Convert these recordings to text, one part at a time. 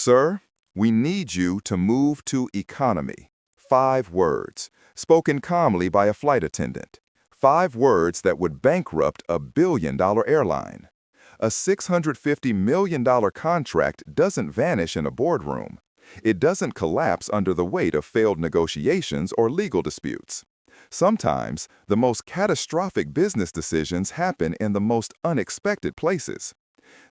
Sir, we need you to move to economy. 5 words, spoken calmly by a flight attendant. 5 words that would bankrupt a billion-dollar airline. A $650 million contract doesn't vanish in a boardroom. It doesn't collapse under the weight of failed negotiations or legal disputes. Sometimes, the most catastrophic business decisions happen in the most unexpected places.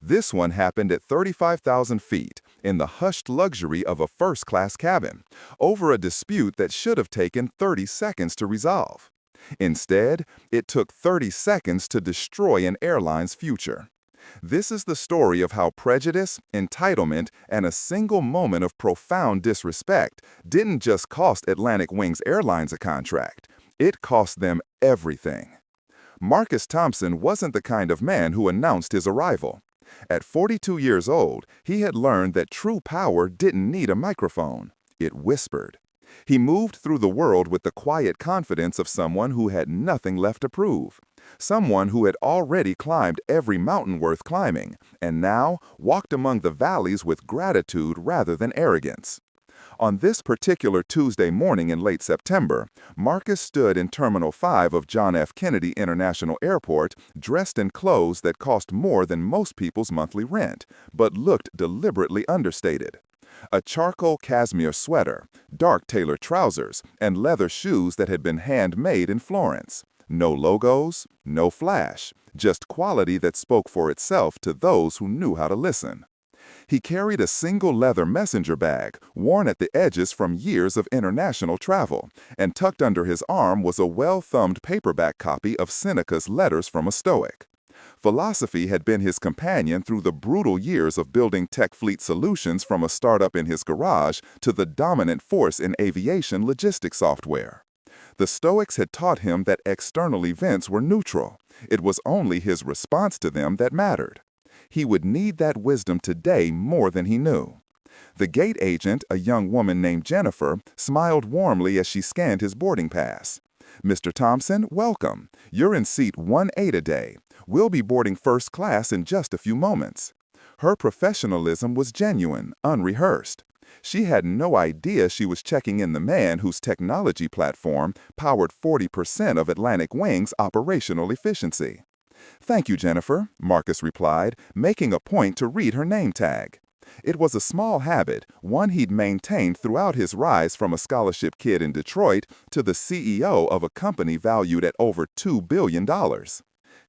This one happened at 35,000 feet, in the hushed luxury of a first-class cabin, over a dispute that should have taken 30 seconds to resolve. Instead, it took 30 seconds to destroy an airline's future. This is the story of how prejudice, entitlement, and a single moment of profound disrespect didn't just cost Atlantic Wings Airlines a contract, it cost them everything. Marcus Thompson wasn't the kind of man who announced his arrival. At 42 years old, he had learned that true power didn't need a microphone. It whispered. He moved through the world with the quiet confidence of someone who had nothing left to prove. Someone who had already climbed every mountain worth climbing, and now walked among the valleys with gratitude rather than arrogance. On this particular Tuesday morning in late September, Marcus stood in Terminal 5 of John F. Kennedy International Airport, dressed in clothes that cost more than most people's monthly rent, but looked deliberately understated. A charcoal cashmere sweater, dark tailored trousers, and leather shoes that had been handmade in Florence. No logos, no flash, just quality that spoke for itself to those who knew how to listen. He carried a single leather messenger bag, worn at the edges from years of international travel, and tucked under his arm was a well-thumbed paperback copy of Seneca's Letters from a Stoic. Philosophy had been his companion through the brutal years of building TechFleet Solutions, from a startup in his garage to the dominant force in aviation logistics software. The Stoics had taught him that external events were neutral. It was only his response to them that mattered. He would need that wisdom today more than he knew. The gate agent, a young woman named Jennifer, smiled warmly as she scanned his boarding pass. "Mr. Thompson, welcome. You're in seat 1A today. We'll be boarding first class in just a few moments." Her professionalism was genuine, unrehearsed. She had no idea she was checking in the man whose technology platform powered 40% of Atlantic Wings' operational efficiency. "Thank you, Jennifer," Marcus replied, making a point to read her name tag. It was a small habit, one he'd maintained throughout his rise from a scholarship kid in Detroit to the CEO of a company valued at over $2 billion.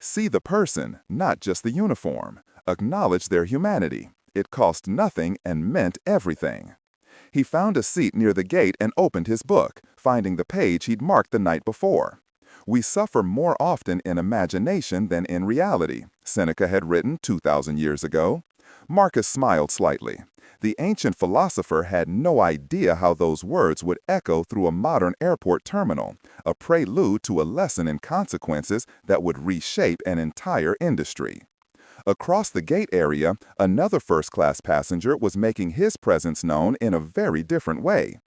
See the person, not just the uniform. Acknowledge their humanity. It cost nothing and meant everything. He found a seat near the gate and opened his book, finding the page he'd marked the night before. "We suffer more often in imagination than in reality," Seneca had written 2,000 years ago. Marcus smiled slightly. The ancient philosopher had no idea how those words would echo through a modern airport terminal, a prelude to a lesson in consequences that would reshape an entire industry. Across the gate area, another first-class passenger was making his presence known in a very different way.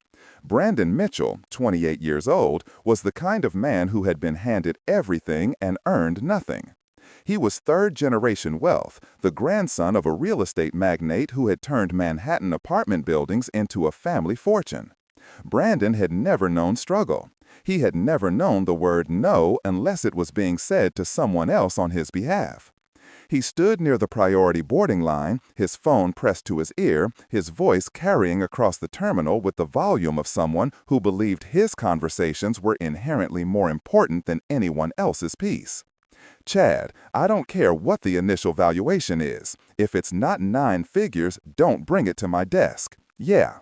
Brandon Mitchell, 28 years old, was the kind of man who had been handed everything and earned nothing. He was third-generation wealth, the grandson of a real estate magnate who had turned Manhattan apartment buildings into a family fortune. Brandon had never known struggle. He had never known the word no unless it was being said to someone else on his behalf. He stood near the priority boarding line, his phone pressed to his ear, his voice carrying across the terminal with the volume of someone who believed his conversations were inherently more important than anyone else's peace. "Chad, I don't care what the initial valuation is. If it's not 9 figures, don't bring it to my desk. Yeah.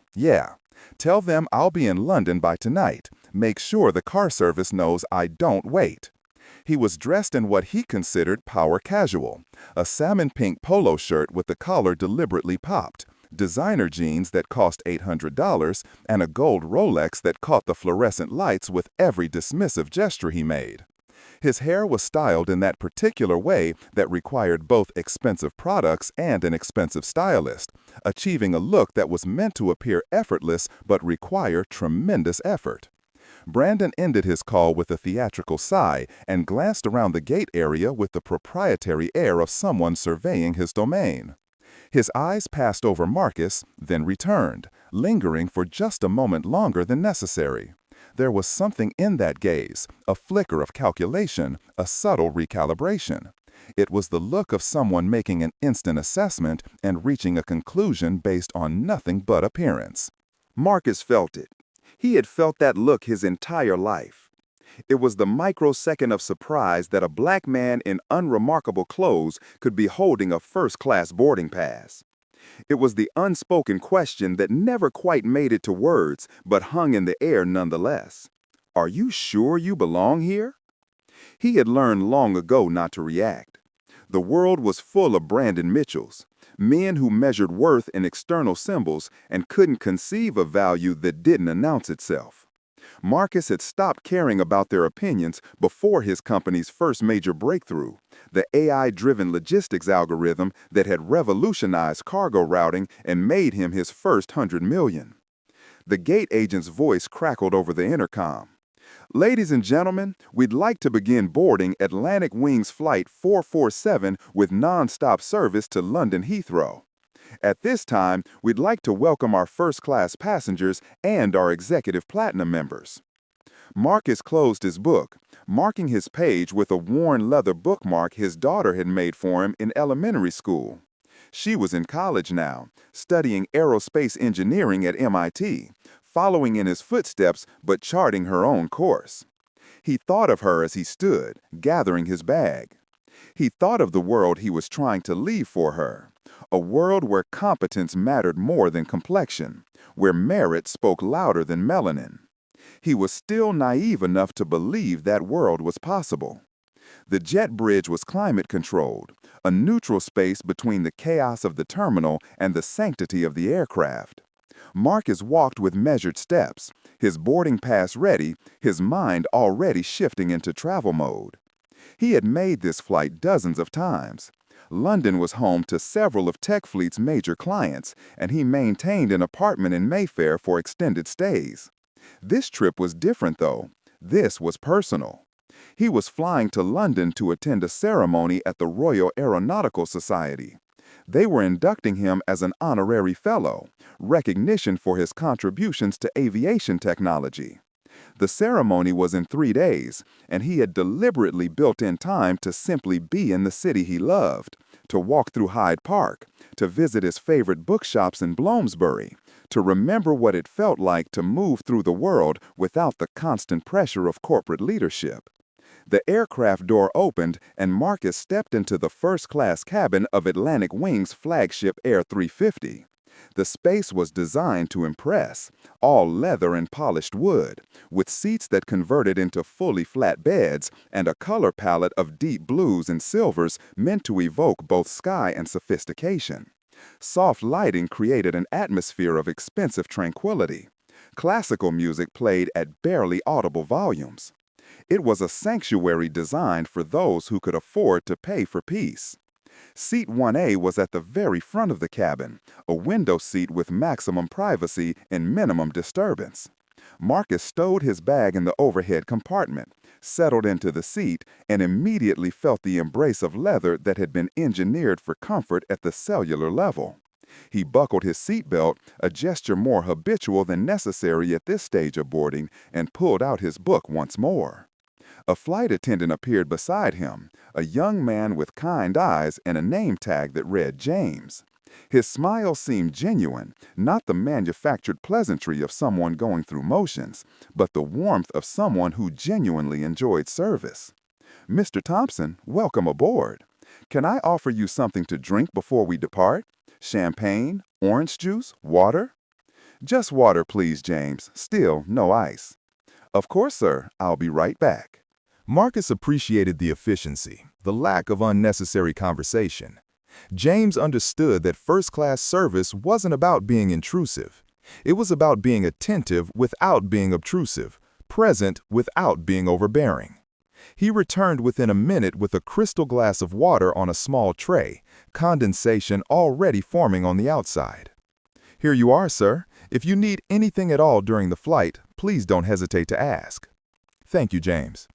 Tell them I'll be in London by tonight. Make sure the car service knows I don't wait." He was dressed in what he considered power casual, a salmon-pink polo shirt with the collar deliberately popped, designer jeans that cost $800, and a gold Rolex that caught the fluorescent lights with every dismissive gesture he made. His hair was styled in that particular way that required both expensive products and an expensive stylist, achieving a look that was meant to appear effortless but require tremendous effort. Brandon ended his call with a theatrical sigh and glanced around the gate area with the proprietary air of someone surveying his domain. His eyes passed over Marcus, then returned, lingering for just a moment longer than necessary. There was something in that gaze, a flicker of calculation, a subtle recalibration. It was the look of someone making an instant assessment and reaching a conclusion based on nothing but appearance. Marcus felt it. He had felt that look his entire life. It was the microsecond of surprise that a black man in unremarkable clothes could be holding a first-class boarding pass. It was the unspoken question that never quite made it to words, but hung in the air nonetheless. Are you sure you belong here? He had learned long ago not to react. The world was full of Brandon Mitchells, men who measured worth in external symbols and couldn't conceive of value that didn't announce itself. Marcus had stopped caring about their opinions before his company's first major breakthrough, the AI-driven logistics algorithm that had revolutionized cargo routing and made him his first $100 million. The gate agent's voice crackled over the intercom. Ladies and gentlemen, we'd like to begin boarding Atlantic Wings Flight 447 with non-stop service to London Heathrow. At this time, we'd like to welcome our first-class passengers and our Executive Platinum members. Marcus closed his book, marking his page with a worn leather bookmark his daughter had made for him in elementary school. She was in college now, studying aerospace engineering at MIT, following in his footsteps but charting her own course. He thought of her as he stood, gathering his bag. He thought of the world he was trying to leave for her. A world where competence mattered more than complexion, where merit spoke louder than melanin. He was still naive enough to believe that world was possible. The jet bridge was climate-controlled, a neutral space between the chaos of the terminal and the sanctity of the aircraft. Marcus walked with measured steps, his boarding pass ready, his mind already shifting into travel mode. He had made this flight dozens of times. London was home to several of TechFleet's major clients, and he maintained an apartment in Mayfair for extended stays. This trip was different, though. This was personal. He was flying to London to attend a ceremony at the Royal Aeronautical Society. They were inducting him as an honorary fellow, recognition for his contributions to aviation technology. The ceremony was in 3 days, and he had deliberately built in time to simply be in the city he loved, to walk through Hyde Park, to visit his favorite bookshops in Bloomsbury, to remember what it felt like to move through the world without the constant pressure of corporate leadership. The aircraft door opened, and Marcus stepped into the first-class cabin of Atlantic Wings' flagship Air 350. The space was designed to impress, all leather and polished wood, with seats that converted into fully flat beds and a color palette of deep blues and silvers meant to evoke both sky and sophistication. Soft lighting created an atmosphere of expensive tranquility. Classical music played at barely audible volumes. It was a sanctuary designed for those who could afford to pay for peace. Seat 1A was at the very front of the cabin, a window seat with maximum privacy and minimum disturbance. Marcus stowed his bag in the overhead compartment, settled into the seat, and immediately felt the embrace of leather that had been engineered for comfort at the cellular level. He buckled his seatbelt, a gesture more habitual than necessary at this stage of boarding, and pulled out his book once more. A flight attendant appeared beside him, a young man with kind eyes and a name tag that read James. His smile seemed genuine, not the manufactured pleasantry of someone going through motions, but the warmth of someone who genuinely enjoyed service. "Mr. Thompson, welcome aboard. Can I offer you something to drink before we depart? Champagne, orange juice, water?" "Just water, please, James. Still, no ice." "Of course, sir. I'll be right back." Marcus appreciated the efficiency, the lack of unnecessary conversation. James understood that first-class service wasn't about being intrusive. It was about being attentive without being obtrusive, present without being overbearing. He returned within a minute with a crystal glass of water on a small tray, condensation already forming on the outside. "Here you are, sir. If you need anything at all during the flight, please don't hesitate to ask." "Thank you, James."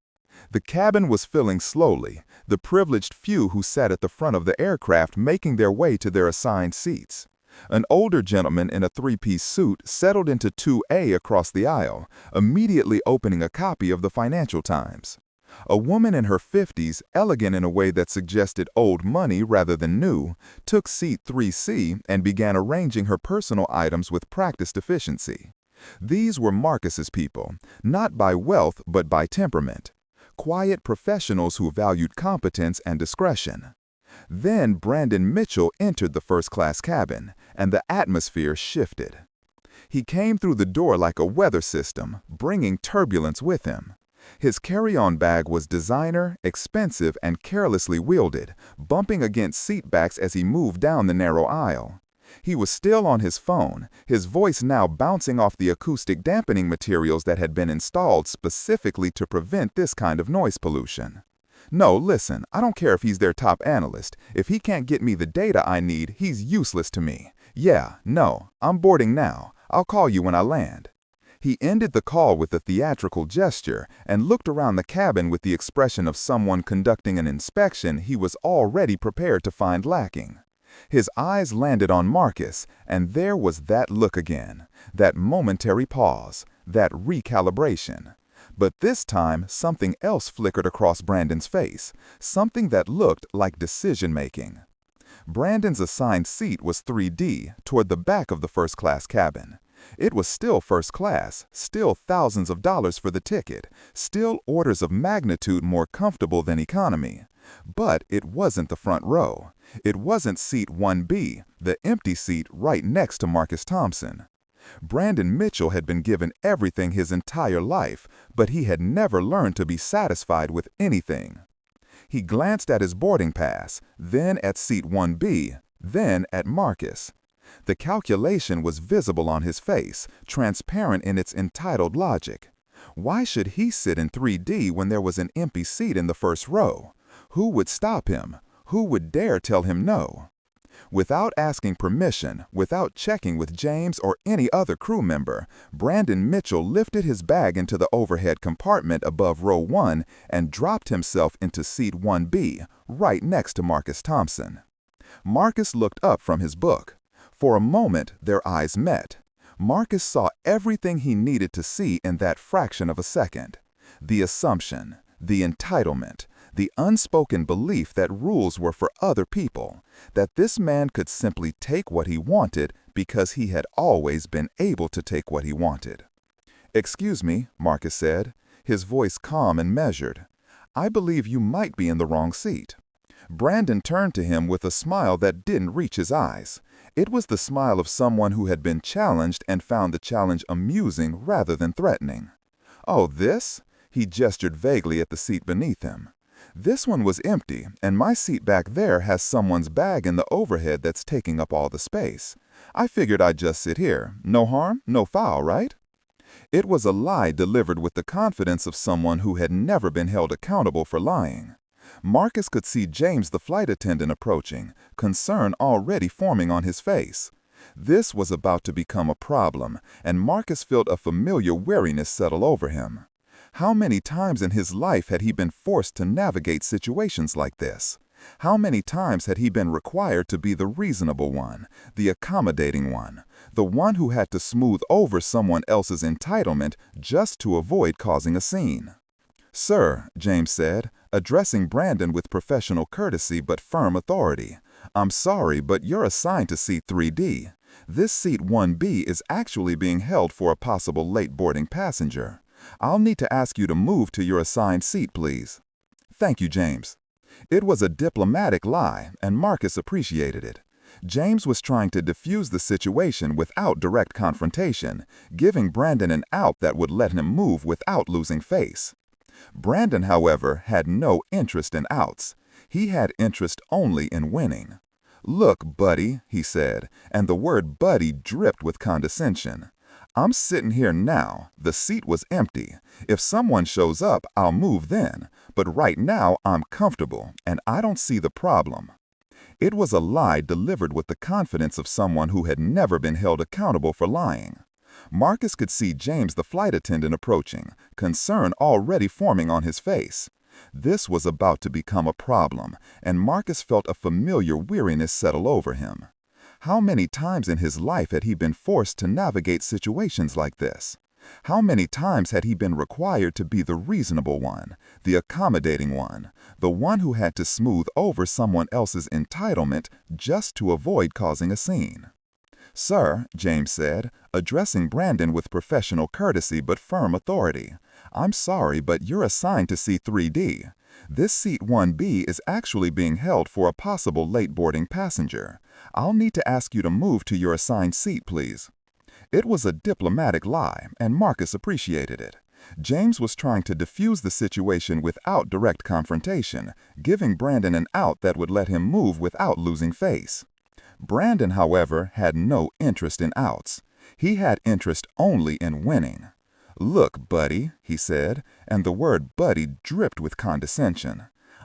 The cabin was filling slowly, the privileged few who sat at the front of the aircraft making their way to their assigned seats. An older gentleman in a three-piece suit settled into 2A across the aisle, immediately opening a copy of the Financial Times. A woman in her 50s, elegant in a way that suggested old money rather than new, took seat 3C and began arranging her personal items with practiced efficiency. These were Marcus's people, not by wealth but by temperament. Quiet professionals who valued competence and discretion. Then Brandon Mitchell entered the first-class cabin, and the atmosphere shifted. He came through the door like a weather system, bringing turbulence with him. His carry-on bag was designer, expensive, and carelessly wielded, bumping against seat backs as he moved down the narrow aisle. He was still on his phone, his voice now bouncing off the acoustic dampening materials that had been installed specifically to prevent this kind of noise pollution. No, listen, I don't care if he's their top analyst. If he can't get me the data I need, he's useless to me. Yeah, no, I'm boarding now. I'll call you when I land. He ended the call with a theatrical gesture and looked around the cabin with the expression of someone conducting an inspection he was already prepared to find lacking. His eyes landed on Marcus, and there was that look again, that momentary pause, that recalibration. But this time, something else flickered across Brandon's face, something that looked like decision-making. Brandon's assigned seat was 3D, toward the back of the first-class cabin. It was still first class, still thousands of dollars for the ticket, still orders of magnitude more comfortable than economy. But it wasn't the front row. It wasn't seat 1B, the empty seat right next to Marcus Thompson. Brandon Mitchell had been given everything his entire life, but he had never learned to be satisfied with anything. He glanced at his boarding pass, then at seat 1B, then at Marcus. The calculation was visible on his face, transparent in its entitled logic. Why should he sit in 3D when there was an empty seat in the first row? Who would stop him? Who would dare tell him no? Without asking permission, without checking with James or any other crew member, Brandon Mitchell lifted his bag into the overhead compartment above row 1 and dropped himself into seat 1B, right next to Marcus Thompson. Marcus looked up from his book. For a moment, their eyes met. Marcus saw everything he needed to see in that fraction of a second. The assumption, the entitlement, the unspoken belief that rules were for other people, that this man could simply take what he wanted because he had always been able to take what he wanted. "Excuse me," Marcus said, his voice calm and measured. "I believe you might be in the wrong seat." Brandon turned to him with a smile that didn't reach his eyes. It was the smile of someone who had been challenged and found the challenge amusing rather than threatening. "Oh, this?" He gestured vaguely at the seat beneath him. "This one was empty, and my seat back there has someone's bag in the overhead that's taking up all the space. I figured I'd just sit here. No harm, no foul, right?" It was a lie delivered with the confidence of someone who had never been held accountable for lying. Marcus could see James the flight attendant approaching, concern already forming on his face. This was about to become a problem, and Marcus felt a familiar weariness settle over him. How many times in his life had he been forced to navigate situations like this? How many times had he been required to be the reasonable one, the accommodating one, the one who had to smooth over someone else's entitlement just to avoid causing a scene? "Sir," James said, addressing Brandon with professional courtesy but firm authority, "I'm sorry, but you're assigned to seat 3D. This seat 1B is actually being held for a possible late boarding passenger. I'll need to ask you to move to your assigned seat, please." "Thank you, James." It was a diplomatic lie, and Marcus appreciated it. James was trying to diffuse the situation without direct confrontation, giving Brandon an out that would let him move without losing face. Brandon, however, had no interest in outs. He had interest only in winning. "Look, buddy," he said, and the word buddy dripped with condescension. "I'm sitting here now. The seat was empty. If someone shows up, I'll move then. But right now, I'm comfortable, and I don't see the problem." It was a lie delivered with the confidence of someone who had never been held accountable for lying. Marcus could see James, the flight attendant, approaching, concern already forming on his face. This was about to become a problem, and Marcus felt a familiar weariness settle over him. How many times in his life had he been forced to navigate situations like this? How many times had he been required to be the reasonable one, the accommodating one, the one who had to smooth over someone else's entitlement just to avoid causing a scene? "Sir," James said, addressing Brandon with professional courtesy but firm authority, "I'm sorry, but you're assigned to seat 3D. This seat 1B is actually being held for a possible late boarding passenger. I'll need to ask you to move to your assigned seat, please." It was a diplomatic lie, and Marcus appreciated it. James was trying to diffuse the situation without direct confrontation, giving Brandon an out that would let him move without losing face. Brandon, however, had no interest in outs. He had interest only in winning. "Look, buddy," he said, and the word buddy dripped with condescension.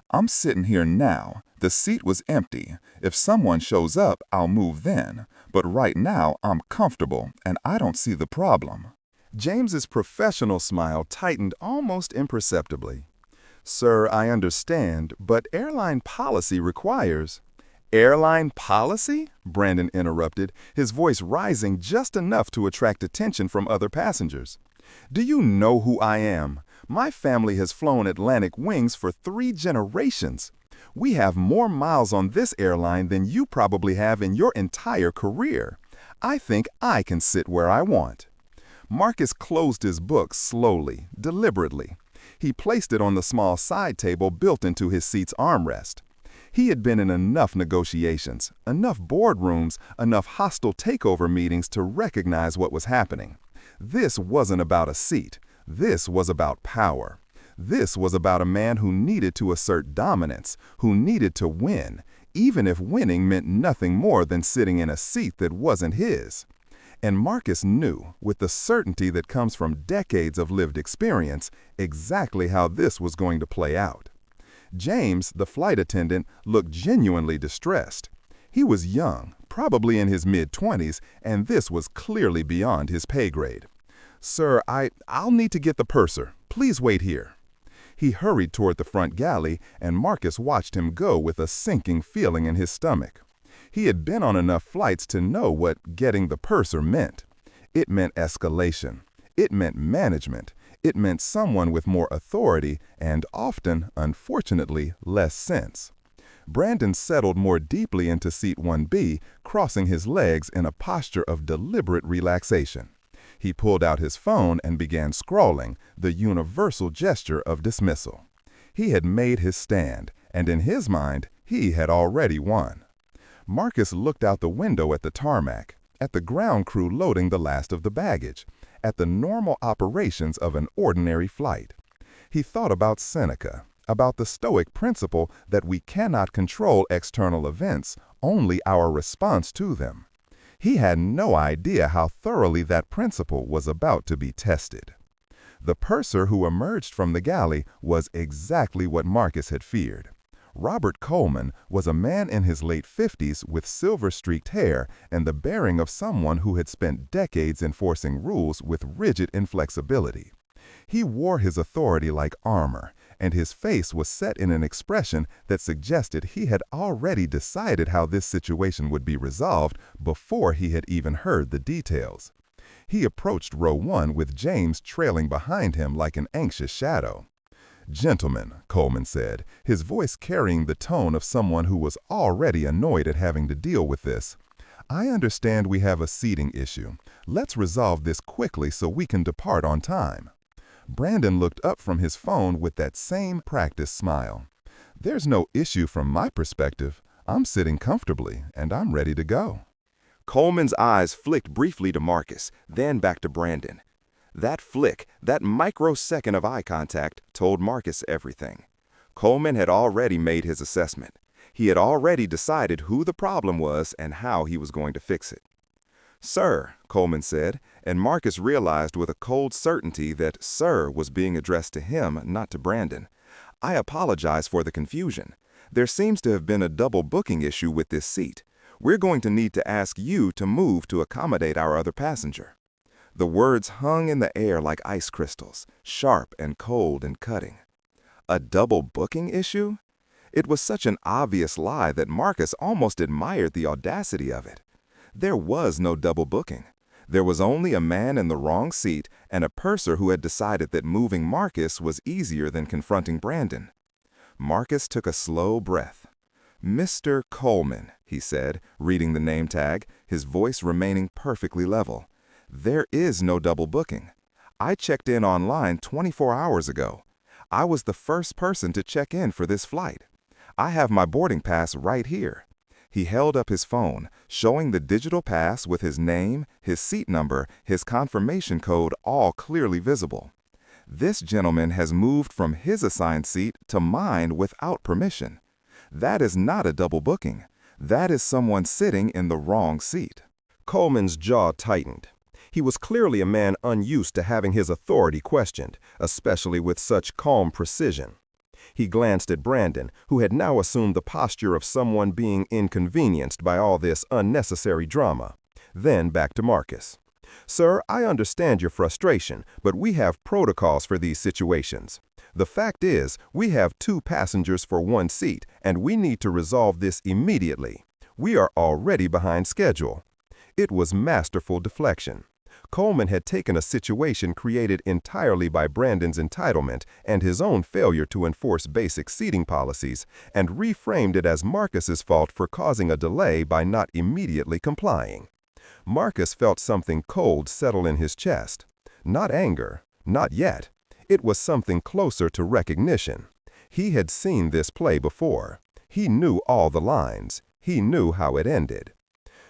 "I'm sitting here now. The seat was empty. If someone shows up, I'll move then. But right now, I'm comfortable, and I don't see the problem." James's professional smile tightened almost imperceptibly. "Sir, I understand, but airline policy requires—" "Airline policy?" Brandon interrupted, his voice rising just enough to attract attention from other passengers. "Do you know who I am? My family has flown Atlantic Wings for 3 generations. We have more miles on this airline than you probably have in your entire career. I think I can sit where I want." Marcus closed his book slowly, deliberately. He placed it on the small side table built into his seat's armrest. He had been in enough negotiations, enough boardrooms, enough hostile takeover meetings to recognize what was happening. This wasn't about a seat. This was about power. This was about a man who needed to assert dominance, who needed to win, even if winning meant nothing more than sitting in a seat that wasn't his. And Marcus knew, with the certainty that comes from decades of lived experience, exactly how this was going to play out. James, the flight attendant, looked genuinely distressed. He was young, probably in his mid-20s, and this was clearly beyond his pay grade. "Sir, I'll need to get the purser. Please wait here." He hurried toward the front galley, and Marcus watched him go with a sinking feeling in his stomach. He had been on enough flights to know what getting the purser meant. It meant escalation. It meant management. It meant someone with more authority and often, unfortunately, less sense. Brandon settled more deeply into seat 1B, crossing his legs in a posture of deliberate relaxation. He pulled out his phone and began scrolling, the universal gesture of dismissal. He had made his stand, and in his mind, he had already won. Marcus looked out the window at the tarmac, at the ground crew loading the last of the baggage, at the normal operations of an ordinary flight. He thought about Seneca, about the Stoic principle that we cannot control external events, only our response to them. He had no idea how thoroughly that principle was about to be tested. The purser who emerged from the galley was exactly what Marcus had feared. Robert Coleman was a man in his late 50s with silver-streaked hair and the bearing of someone who had spent decades enforcing rules with rigid inflexibility. He wore his authority like armor, and his face was set in an expression that suggested he had already decided how this situation would be resolved before he had even heard the details. He approached row 1 with James trailing behind him like an anxious shadow. "Gentlemen," Coleman said, his voice carrying the tone of someone who was already annoyed at having to deal with this, "I understand we have a seating issue. Let's resolve this quickly so we can depart on time." Brandon looked up from his phone with that same practiced smile. "There's no issue from my perspective. I'm sitting comfortably, and I'm ready to go." Coleman's eyes flicked briefly to Marcus, then back to Brandon. That flick, that microsecond of eye contact, told Marcus everything. Coleman had already made his assessment. He had already decided who the problem was and how he was going to fix it. "Sir," Coleman said, and Marcus realized with a cold certainty that "sir" was being addressed to him, not to Brandon. "I apologize for the confusion. There seems to have been a double booking issue with this seat. We're going to need to ask you to move to accommodate our other passenger." The words hung in the air like ice crystals, sharp and cold and cutting. A double booking issue? It was such an obvious lie that Marcus almost admired the audacity of it. There was no double booking. There was only a man in the wrong seat and a purser who had decided that moving Marcus was easier than confronting Brandon. Marcus took a slow breath. "Mr. Coleman," he said, reading the name tag, his voice remaining perfectly level. "There is no double booking. I checked in online 24 hours ago. I was the first person to check in for this flight. I have my boarding pass right here." He held up his phone, showing the digital pass with his name, his seat number, his confirmation code all clearly visible. "This gentleman has moved from his assigned seat to mine without permission. That is not a double booking. That is someone sitting in the wrong seat." Coleman's jaw tightened. He was clearly a man unused to having his authority questioned, especially with such calm precision. He glanced at Brandon, who had now assumed the posture of someone being inconvenienced by all this unnecessary drama. Then back to Marcus. "Sir, I understand your frustration, but we have protocols for these situations. The fact is, we have 2 passengers for 1 seat, and we need to resolve this immediately. We are already behind schedule." It was masterful deflection. Coleman had taken a situation created entirely by Brandon's entitlement and his own failure to enforce basic seating policies, and reframed it as Marcus's fault for causing a delay by not immediately complying. Marcus felt something cold settle in his chest. Not anger, not yet. It was something closer to recognition. He had seen this play before. He knew all the lines. He knew how it ended.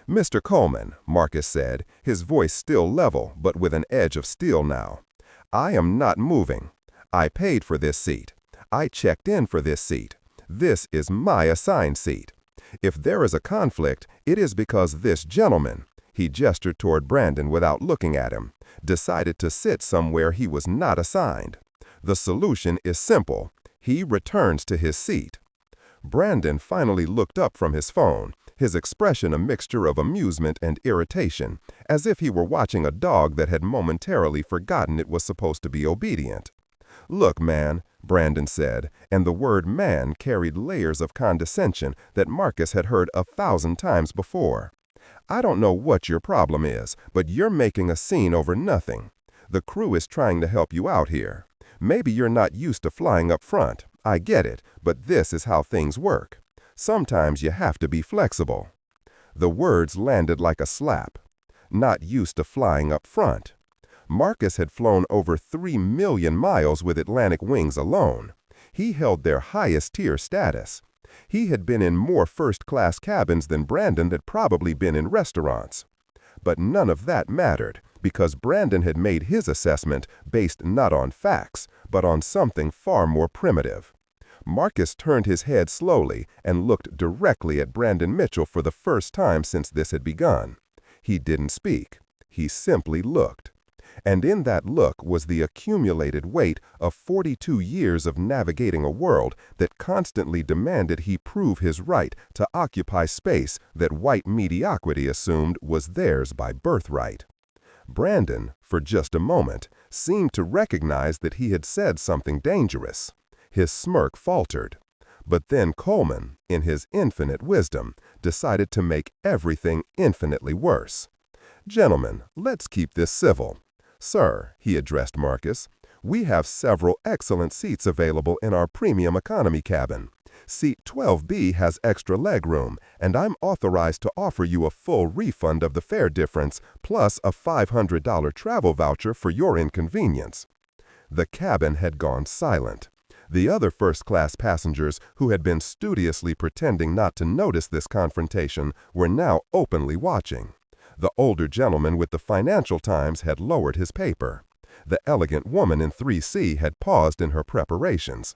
"Mr. Coleman," Marcus said, his voice still level but with an edge of steel now, "I am not moving. I paid for this seat. I checked in for this seat. This is my assigned seat. If there is a conflict, it is because this gentleman," he gestured toward Brandon without looking at him, "decided to sit somewhere he was not assigned. The solution is simple. He returns to his seat." Brandon finally looked up from his phone, his expression a mixture of amusement and irritation, as if he were watching a dog that had momentarily forgotten it was supposed to be obedient. "Look, man," Brandon said, and the word man carried layers of condescension that Marcus had heard 1,000 times before. "I don't know what your problem is, but you're making a scene over nothing. The crew is trying to help you out here. Maybe you're not used to flying up front. I get it, but this is how things work. Sometimes you have to be flexible." The words landed like a slap. Not used to flying up front. Marcus had flown over 3 million miles with Atlantic Wings alone. He held their highest tier status. He had been in more first-class cabins than Brandon had probably been in restaurants. But none of that mattered, because Brandon had made his assessment based not on facts, but on something far more primitive. Marcus turned his head slowly and looked directly at Brandon Mitchell for the first time since this had begun. He didn't speak. He simply looked. And in that look was the accumulated weight of 42 years of navigating a world that constantly demanded he prove his right to occupy space that white mediocrity assumed was theirs by birthright. Brandon, for just a moment, seemed to recognize that he had said something dangerous. His smirk faltered. But then Coleman, in his infinite wisdom, decided to make everything infinitely worse. "Gentlemen, let's keep this civil. Sir," he addressed Marcus, "we have several excellent seats available in our premium economy cabin. Seat 12B has extra legroom, and I'm authorized to offer you a full refund of the fare difference, plus a $500 travel voucher for your inconvenience." The cabin had gone silent. The other first-class passengers, who had been studiously pretending not to notice this confrontation, were now openly watching. The older gentleman with the Financial Times had lowered his paper. The elegant woman in 3C had paused in her preparations.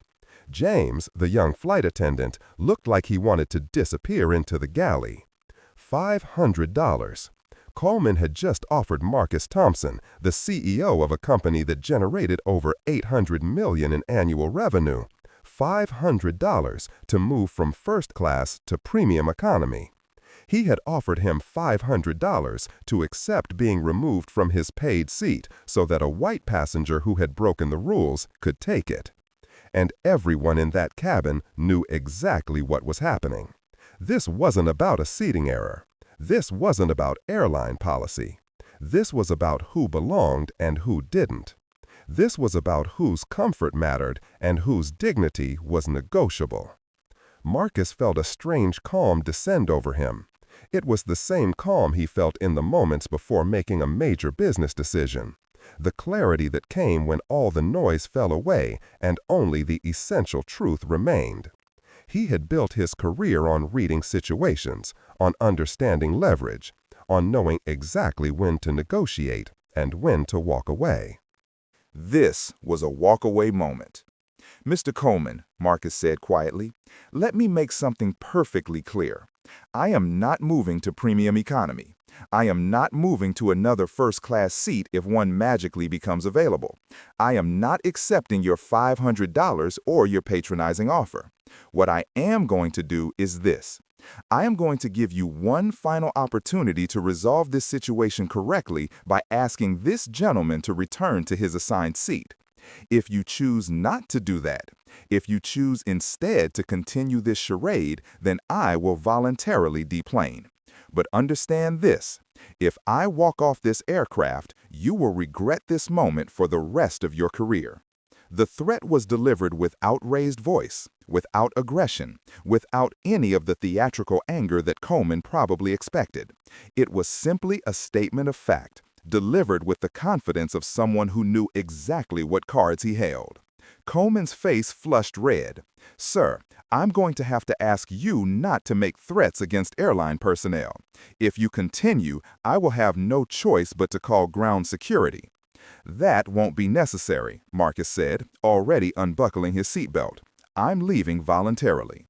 James, the young flight attendant, looked like he wanted to disappear into the galley. $500. Coleman had just offered Marcus Thompson, the CEO of a company that generated over $800 million in annual revenue, $500 to move from first class to premium economy. He had offered him $500 to accept being removed from his paid seat so that a white passenger who had broken the rules could take it. And everyone in that cabin knew exactly what was happening. This wasn't about a seating error. This wasn't about airline policy. This was about who belonged and who didn't. This was about whose comfort mattered and whose dignity was negotiable. Marcus felt a strange calm descend over him. It was the same calm he felt in the moments before making a major business decision. The clarity that came when all the noise fell away and only the essential truth remained. He had built his career on reading situations, on understanding leverage, on knowing exactly when to negotiate and when to walk away. This was a walk-away moment. "Mr. Coleman," Marcus said quietly, "let me make something perfectly clear. I am not moving to premium economy. I am not moving to another first-class seat if one magically becomes available. I am not accepting your $500 or your patronizing offer. What I am going to do is this. I am going to give you one final opportunity to resolve this situation correctly by asking this gentleman to return to his assigned seat. If you choose not to do that, if you choose instead to continue this charade, then I will voluntarily deplane. But understand this, if I walk off this aircraft, you will regret this moment for the rest of your career." The threat was delivered without raised voice, without aggression, without any of the theatrical anger that Coleman probably expected. It was simply a statement of fact, delivered with the confidence of someone who knew exactly what cards he held. Coleman's face flushed red. "Sir, I'm going to have to ask you not to make threats against airline personnel. If you continue, I will have no choice but to call ground security." "That won't be necessary," Marcus said, already unbuckling his seatbelt. "I'm leaving voluntarily."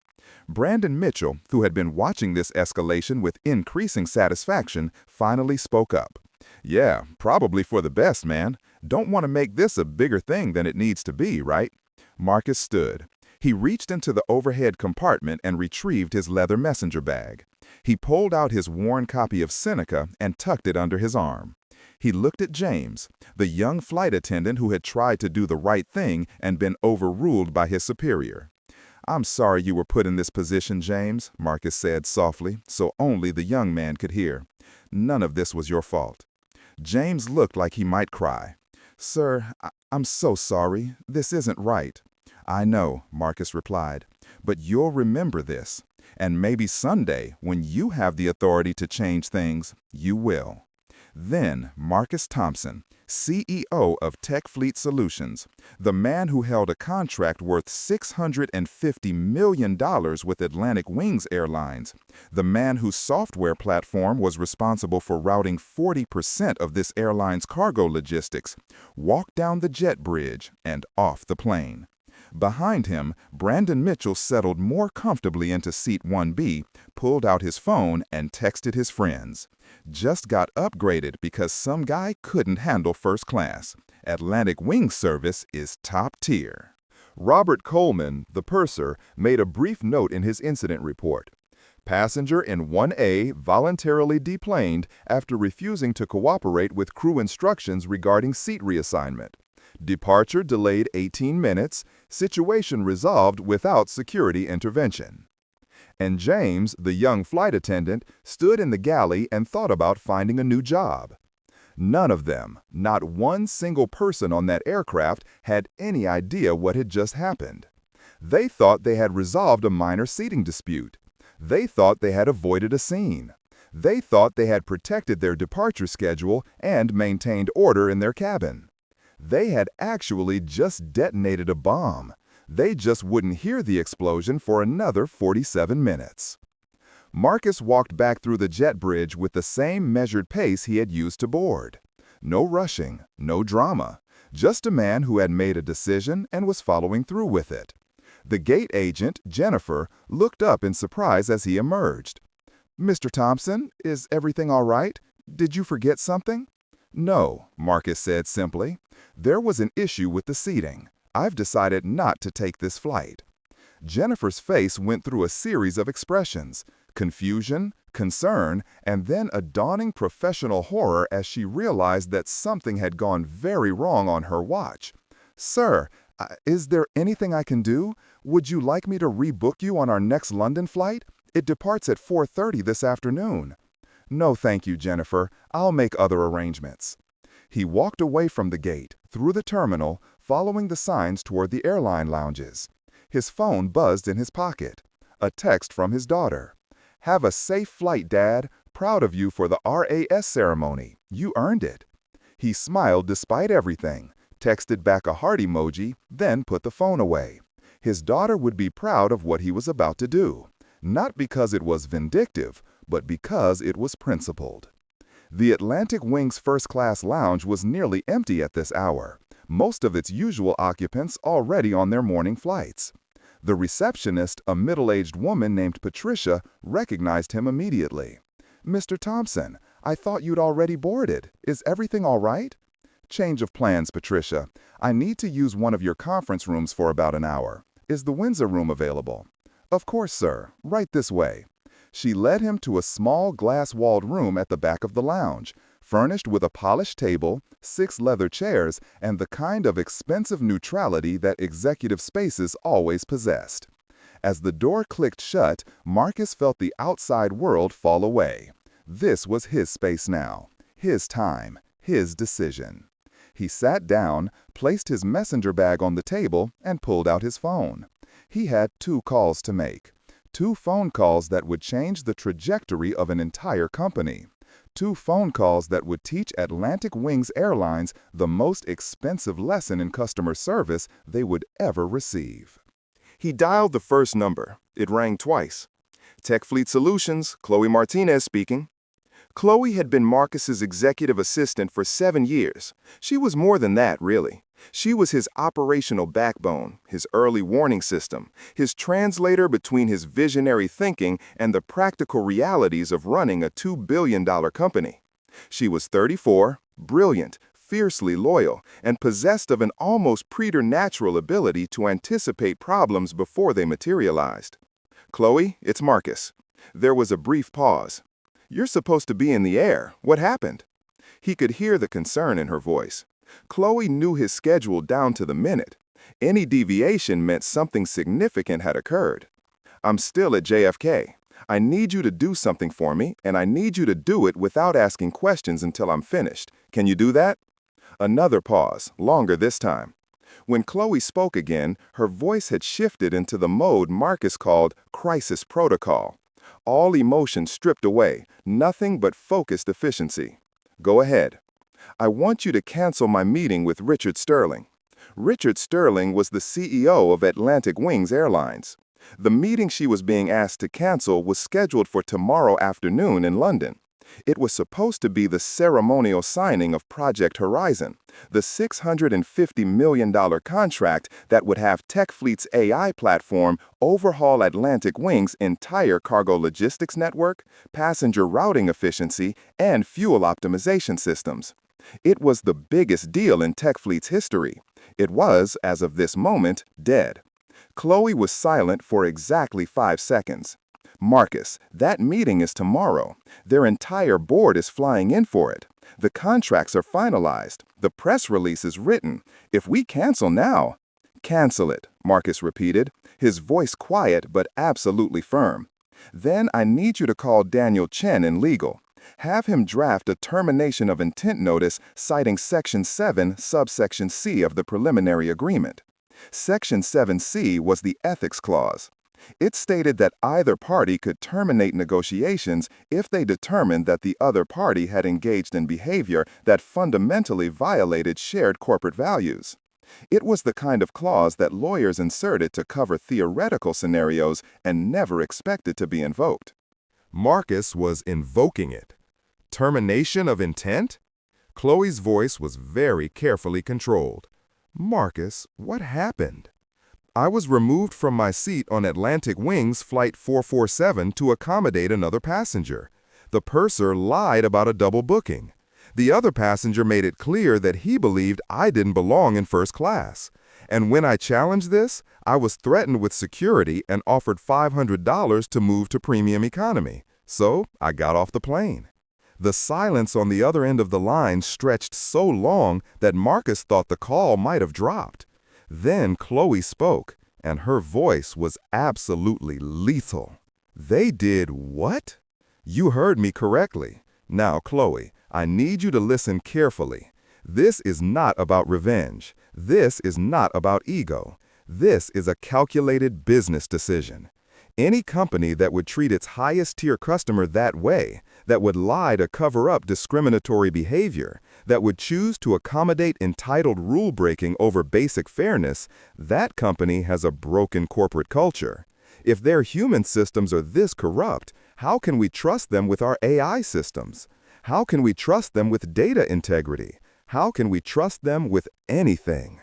Brandon Mitchell, who had been watching this escalation with increasing satisfaction, finally spoke up. "Yeah, probably for the best, man. Don't want to make this a bigger thing than it needs to be, right?" Marcus stood. He reached into the overhead compartment and retrieved his leather messenger bag. He pulled out his worn copy of Seneca and tucked it under his arm. He looked at James, the young flight attendant who had tried to do the right thing and been overruled by his superior. "I'm sorry you were put in this position, James," Marcus said softly, so only the young man could hear. "None of this was your fault." James looked like he might cry. "Sir, I'm so sorry. This isn't right." "I know," Marcus replied, "but you'll remember this. And maybe someday, when you have the authority to change things, you will." Then Marcus Thompson, CEO of TechFleet Solutions, the man who held a contract worth $650 million with Atlantic Wings Airlines, the man whose software platform was responsible for routing 40% of this airline's cargo logistics, walked down the jet bridge and off the plane. Behind him, Brandon Mitchell settled more comfortably into seat 1B, pulled out his phone, and texted his friends. "Just got upgraded because some guy couldn't handle first class. Atlantic Wing service is top tier." Robert Coleman, the purser, made a brief note in his incident report. "Passenger in 1A voluntarily deplaned after refusing to cooperate with crew instructions regarding seat reassignment. Departure delayed 18 minutes. Situation resolved without security intervention." And James, the young flight attendant, stood in the galley and thought about finding a new job. None of them, not one single person on that aircraft, had any idea what had just happened. They thought they had resolved a minor seating dispute. They thought they had avoided a scene. They thought they had protected their departure schedule and maintained order in their cabin. They had actually just detonated a bomb. They just wouldn't hear the explosion for another 47 minutes. Marcus walked back through the jet bridge with the same measured pace he had used to board. No rushing, no drama, just a man who had made a decision and was following through with it. The gate agent, Jennifer, looked up in surprise as he emerged. "Mr. Thompson, is everything all right? Did you forget something?" "No," Marcus said simply. "There was an issue with the seating. I've decided not to take this flight." Jennifer's face went through a series of expressions: Confusion, concern, and then a dawning professional horror as she realized that something had gone very wrong on her watch. "Sir, is there anything I can do? Would you like me to rebook you on our next London flight? It departs at 4:30 this afternoon." "No, thank you, Jennifer. I'll make other arrangements." He walked away from the gate, through the terminal, following the signs toward the airline lounges. His phone buzzed in his pocket. A text from his daughter. "Have a safe flight, Dad. Proud of you for the RAS ceremony. You earned it." He smiled despite everything, texted back a heart emoji, then put the phone away. His daughter would be proud of what he was about to do. Not because it was vindictive, but because it was principled. The Atlantic Wings first-class lounge was nearly empty at this hour, most of its usual occupants already on their morning flights. The receptionist, a middle-aged woman named Patricia, recognized him immediately. "Mr. Thompson, I thought you'd already boarded. Is everything all right?" "Change of plans, Patricia. I need to use one of your conference rooms for about an hour. Is the Windsor room available?" "Of course, sir. Right this way." She led him to a small glass-walled room at the back of the lounge, furnished with a polished table, 6 leather chairs, and the kind of expensive neutrality that executive spaces always possessed. As the door clicked shut, Marcus felt the outside world fall away. This was his space now, his time, his decision. He sat down, placed his messenger bag on the table, and pulled out his phone. He had 2 calls to make. 2 phone calls that would change the trajectory of an entire company. 2 phone calls that would teach Atlantic Wings Airlines the most expensive lesson in customer service they would ever receive. He dialed the first number. It rang twice. TechFleet Solutions, Chloe Martinez speaking. Chloe had been Marcus's executive assistant for 7 years. She was more than that, really. She was his operational backbone, his early warning system, his translator between his visionary thinking and the practical realities of running a $2 billion company. She was 34, brilliant, fiercely loyal, and possessed of an almost preternatural ability to anticipate problems before they materialized. "Chloe, it's Marcus." There was a brief pause. "You're supposed to be in the air. What happened?" He could hear the concern in her voice. Chloe knew his schedule down to the minute. Any deviation meant something significant had occurred. "I'm still at JFK. I need you to do something for me, and I need you to do it without asking questions until I'm finished. Can you do that?" Another pause, longer this time. When Chloe spoke again, her voice had shifted into the mode Marcus called crisis protocol. All emotion stripped away, nothing but focused efficiency. "Go ahead." "I want you to cancel my meeting with Richard Sterling." Richard Sterling was the CEO of Atlantic Wings Airlines. The meeting she was being asked to cancel was scheduled for tomorrow afternoon in London. It was supposed to be the ceremonial signing of Project Horizon, the $650 million contract that would have TechFleet's AI platform overhaul Atlantic Wings' entire cargo logistics network, passenger routing efficiency, and fuel optimization systems. It was the biggest deal in TechFleet's history. It was, as of this moment, dead. Chloe was silent for exactly 5 seconds. "Marcus, that meeting is tomorrow. Their entire board is flying in for it. The contracts are finalized. The press release is written. If we cancel now—" "Cancel it," Marcus repeated, his voice quiet but absolutely firm. "Then I need you to call Daniel Chen in legal. Have him draft a termination of intent notice citing Section 7, subsection C of the preliminary agreement." Section 7C was the ethics clause. It stated that either party could terminate negotiations if they determined that the other party had engaged in behavior that fundamentally violated shared corporate values. It was the kind of clause that lawyers inserted to cover theoretical scenarios and never expected to be invoked. Marcus was invoking it. Termination of intent? Chloe's voice was very carefully controlled. "Marcus, what happened?" "I was removed from my seat on Atlantic Wings Flight 447 to accommodate another passenger. The purser lied about a double booking. The other passenger made it clear that he believed I didn't belong in first class. And when I challenged this, I was threatened with security and offered $500 to move to premium economy. So I got off the plane. The silence on the other end of the line stretched so long that Marcus thought the call might have dropped. Then Chloe spoke, and her voice was absolutely lethal. They did what? You heard me correctly. Now, Chloe, I need you to listen carefully. This is not about revenge. This is not about ego. This is a calculated business decision. Any company that would treat its highest-tier customer that way, that would lie to cover up discriminatory behavior, that would choose to accommodate entitled rule-breaking over basic fairness, that company has a broken corporate culture. If their human systems are this corrupt, how can we trust them with our AI systems? How can we trust them with data integrity? How can we trust them with anything?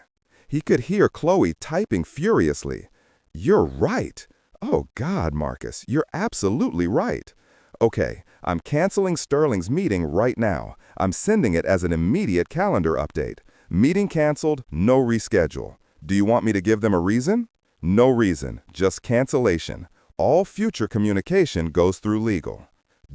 He could hear Chloe typing furiously. You're right. Oh God, Marcus, you're absolutely right. Okay, I'm canceling Sterling's meeting right now. I'm sending it as an immediate calendar update. Meeting canceled, no reschedule. Do you want me to give them a reason? No reason, just cancellation. All future communication goes through legal.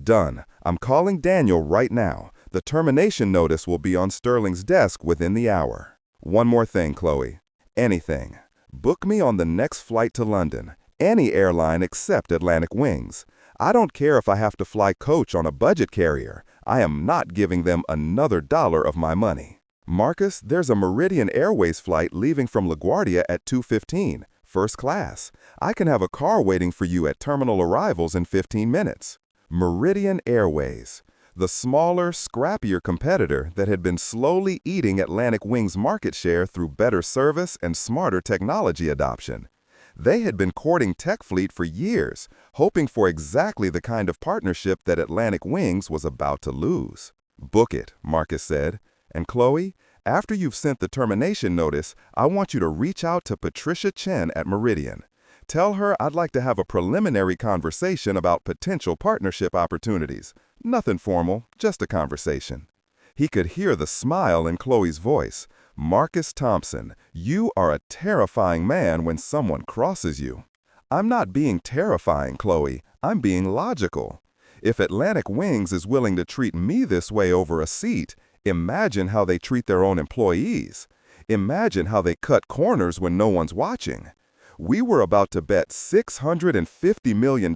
Done. I'm calling Daniel right now. The termination notice will be on Sterling's desk within the hour. One more thing, Chloe. Anything. Book me on the next flight to London. Any airline except Atlantic Wings. I don't care if I have to fly coach on a budget carrier. I am not giving them another dollar of my money. Marcus, there's a Meridian Airways flight leaving from LaGuardia at 2:15, first class. I can have a car waiting for you at terminal arrivals in 15 minutes. Meridian Airways, the smaller, scrappier competitor that had been slowly eating Atlantic Wings' market share through better service and smarter technology adoption. They had been courting TechFleet for years, hoping for exactly the kind of partnership that Atlantic Wings was about to lose. Book it, Marcus said. And Chloe, after you've sent the termination notice, I want you to reach out to Patricia Chen at Meridian. Tell her I'd like to have a preliminary conversation about potential partnership opportunities. Nothing formal, just a conversation. He could hear the smile in Chloe's voice. Marcus Thompson, you are a terrifying man when someone crosses you. I'm not being terrifying, Chloe. I'm being logical. If Atlantic Wings is willing to treat me this way over a seat, imagine how they treat their own employees. Imagine how they cut corners when no one's watching. We were about to bet $650 million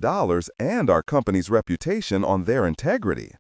and our company's reputation on their integrity.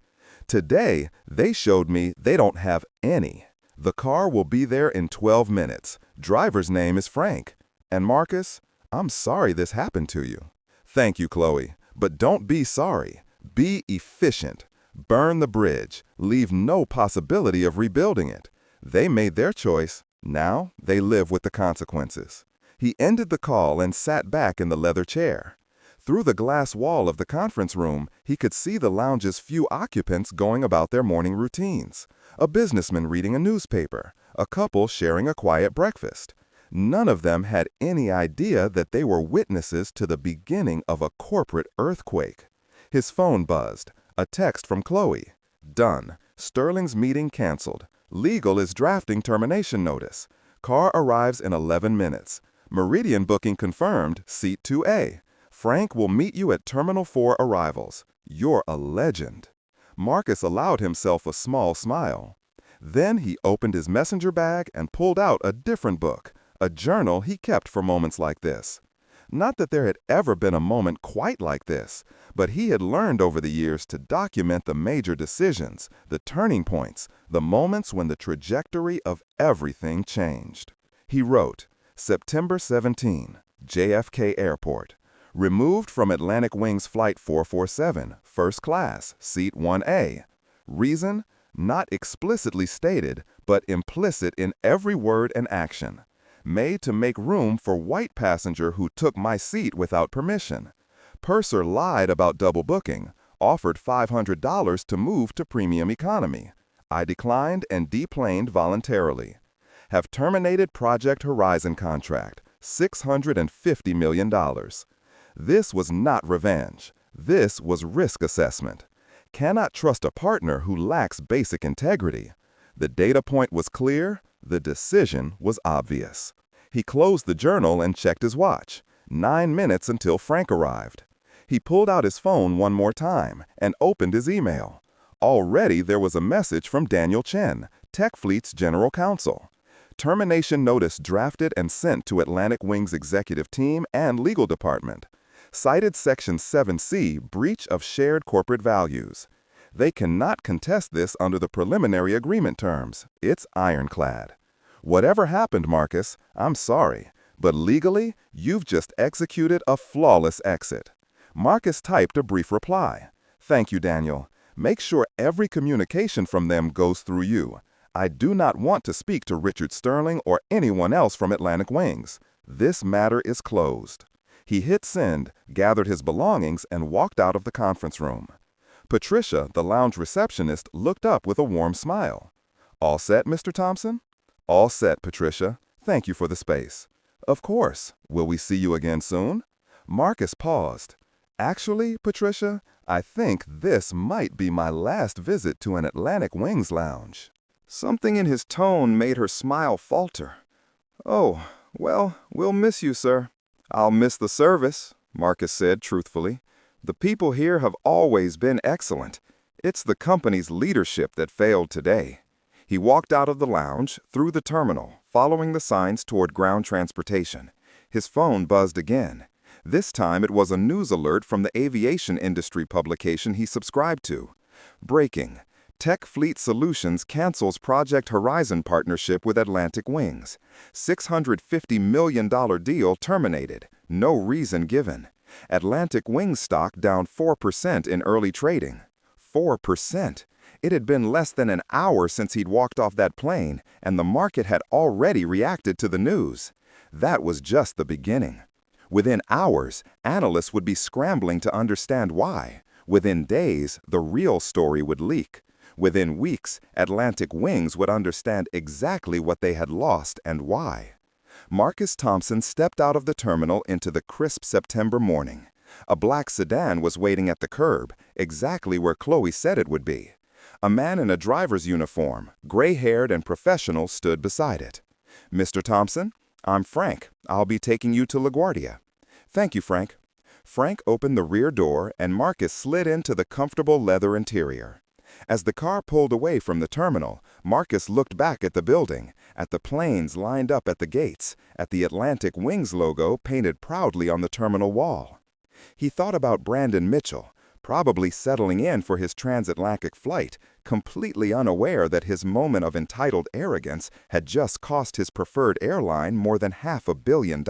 Today, they showed me they don't have any. The car will be there in 12 minutes. Driver's name is Frank. And Marcus, I'm sorry this happened to you. Thank you, Chloe. But don't be sorry. Be efficient. Burn the bridge. Leave no possibility of rebuilding it. They made their choice. Now they live with the consequences. He ended the call and sat back in the leather chair. Through the glass wall of the conference room, he could see the lounge's few occupants going about their morning routines. A businessman reading a newspaper, a couple sharing a quiet breakfast. None of them had any idea that they were witnesses to the beginning of a corporate earthquake. His phone buzzed. A text from Chloe. Done. Sterling's meeting canceled. Legal is drafting termination notice. Car arrives in 11 minutes. Meridian booking confirmed, seat 2A. Frank will meet you at Terminal 4 arrivals. You're a legend. Marcus allowed himself a small smile. Then he opened his messenger bag and pulled out a different book, a journal he kept for moments like this. Not that there had ever been a moment quite like this, but he had learned over the years to document the major decisions, the turning points, the moments when the trajectory of everything changed. He wrote, September 17, JFK Airport. Removed from Atlantic Wings Flight 447, first class, seat 1A. Reason? Not explicitly stated, but implicit in every word and action. Made to make room for white passenger who took my seat without permission. Purser lied about double booking, offered $500 to move to premium economy. I declined and deplaned voluntarily. Have terminated Project Horizon contract, $650 million. This was not revenge. This was risk assessment. cannot trust a partner who lacks basic integrity. The data point was clear, the decision was obvious. He closed the journal and checked his watch. 9 minutes until Frank arrived. He pulled out his phone one more time and opened his email. Already there was a message from Daniel Chen, TechFleet's general counsel. Termination notice drafted and sent to Atlantic Wing's executive team and legal department. Cited Section 7C, breach of shared corporate values. They cannot contest this under the preliminary agreement terms. It's ironclad. Whatever happened, Marcus, I'm sorry, but legally, you've just executed a flawless exit. Marcus typed a brief reply. Thank you, Daniel. Make sure every communication from them goes through you. I do not want to speak to Richard Sterling or anyone else from Atlantic Wings. This matter is closed. He hit send, gathered his belongings, and walked out of the conference room. Patricia, the lounge receptionist, looked up with a warm smile. All set, Mr. Thompson? All set, Patricia. Thank you for the space. Of course. Will we see you again soon? Marcus paused. Actually, Patricia, I think this might be my last visit to an Atlantic Wings lounge. Something in his tone made her smile falter. Oh, well, we'll miss you, sir. I'll miss the service, Marcus said truthfully. The people here have always been excellent. It's the company's leadership that failed today. He walked out of the lounge, through the terminal, following the signs toward ground transportation. His phone buzzed again. This time it was a news alert from the aviation industry publication he subscribed to. Breaking. TechFleet Solutions cancels Project Horizon partnership with Atlantic Wings. $650 million deal terminated. No reason given. Atlantic Wings stock down 4% in early trading. 4%. It had been less than an hour since he'd walked off that plane, and the market had already reacted to the news. That was just the beginning. Within hours, analysts would be scrambling to understand why. Within days, the real story would leak. Within weeks, Atlantic Wings would understand exactly what they had lost and why. Marcus Thompson stepped out of the terminal into the crisp September morning. A black sedan was waiting at the curb, exactly where Chloe said it would be. A man in a driver's uniform, gray-haired and professional, stood beside it. Mr. Thompson, I'm Frank. I'll be taking you to LaGuardia. Thank you, Frank. Frank opened the rear door and Marcus slid into the comfortable leather interior. As the car pulled away from the terminal, Marcus looked back at the building, at the planes lined up at the gates, at the Atlantic Wings logo painted proudly on the terminal wall. He thought about Brandon Mitchell, probably settling in for his transatlantic flight, completely unaware that his moment of entitled arrogance had just cost his preferred airline more than $500 million.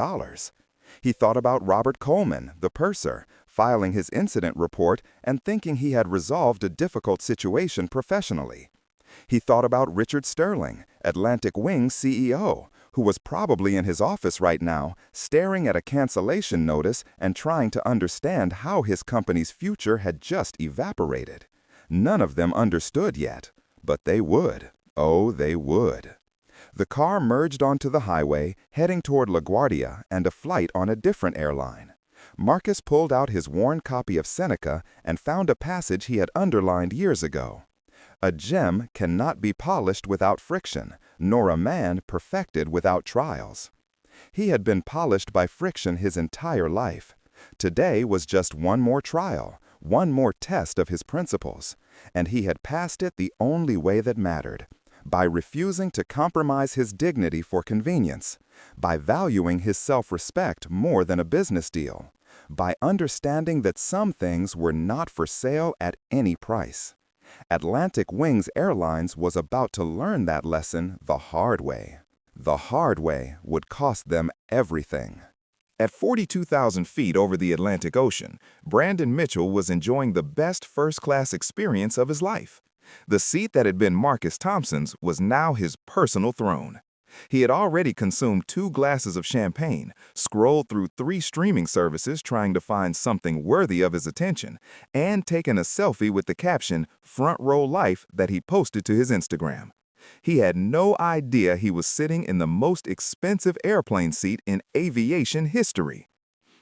He thought about Robert Coleman, the purser, filing his incident report and thinking he had resolved a difficult situation professionally. He thought about Richard Sterling, Atlantic Wings CEO, who was probably in his office right now, staring at a cancellation notice and trying to understand how his company's future had just evaporated. None of them understood yet, but they would. Oh, they would. The car merged onto the highway, heading toward LaGuardia and a flight on a different airline. Marcus pulled out his worn copy of Seneca and found a passage he had underlined years ago. A gem cannot be polished without friction, nor a man perfected without trials. He had been polished by friction his entire life. Today was just one more trial, one more test of his principles, and he had passed it the only way that mattered, by refusing to compromise his dignity for convenience, by valuing his self-respect more than a business deal, by understanding that some things were not for sale at any price. Atlantic Wings Airlines was about to learn that lesson the hard way. The hard way would cost them everything. At 42,000 feet over the Atlantic Ocean, Brandon Mitchell was enjoying the best first-class experience of his life. The seat that had been Marcus Thompson's was now his personal throne. He had already consumed 2 glasses of champagne, scrolled through 3 streaming services trying to find something worthy of his attention, and taken a selfie with the caption, "Front Row Life," that he posted to his Instagram. He had no idea he was sitting in the most expensive airplane seat in aviation history.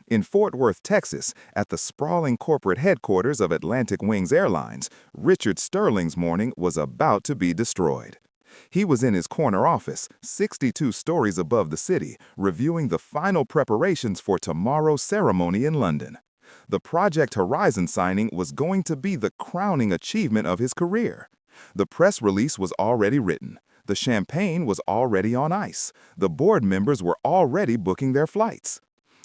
In Fort Worth, Texas, at the sprawling corporate headquarters of Atlantic Wings Airlines, Richard Sterling's morning was about to be destroyed. He was in his corner office, 62 stories above the city, reviewing the final preparations for tomorrow's ceremony in London. The Project Horizon signing was going to be the crowning achievement of his career. The press release was already written. The champagne was already on ice. The board members were already booking their flights.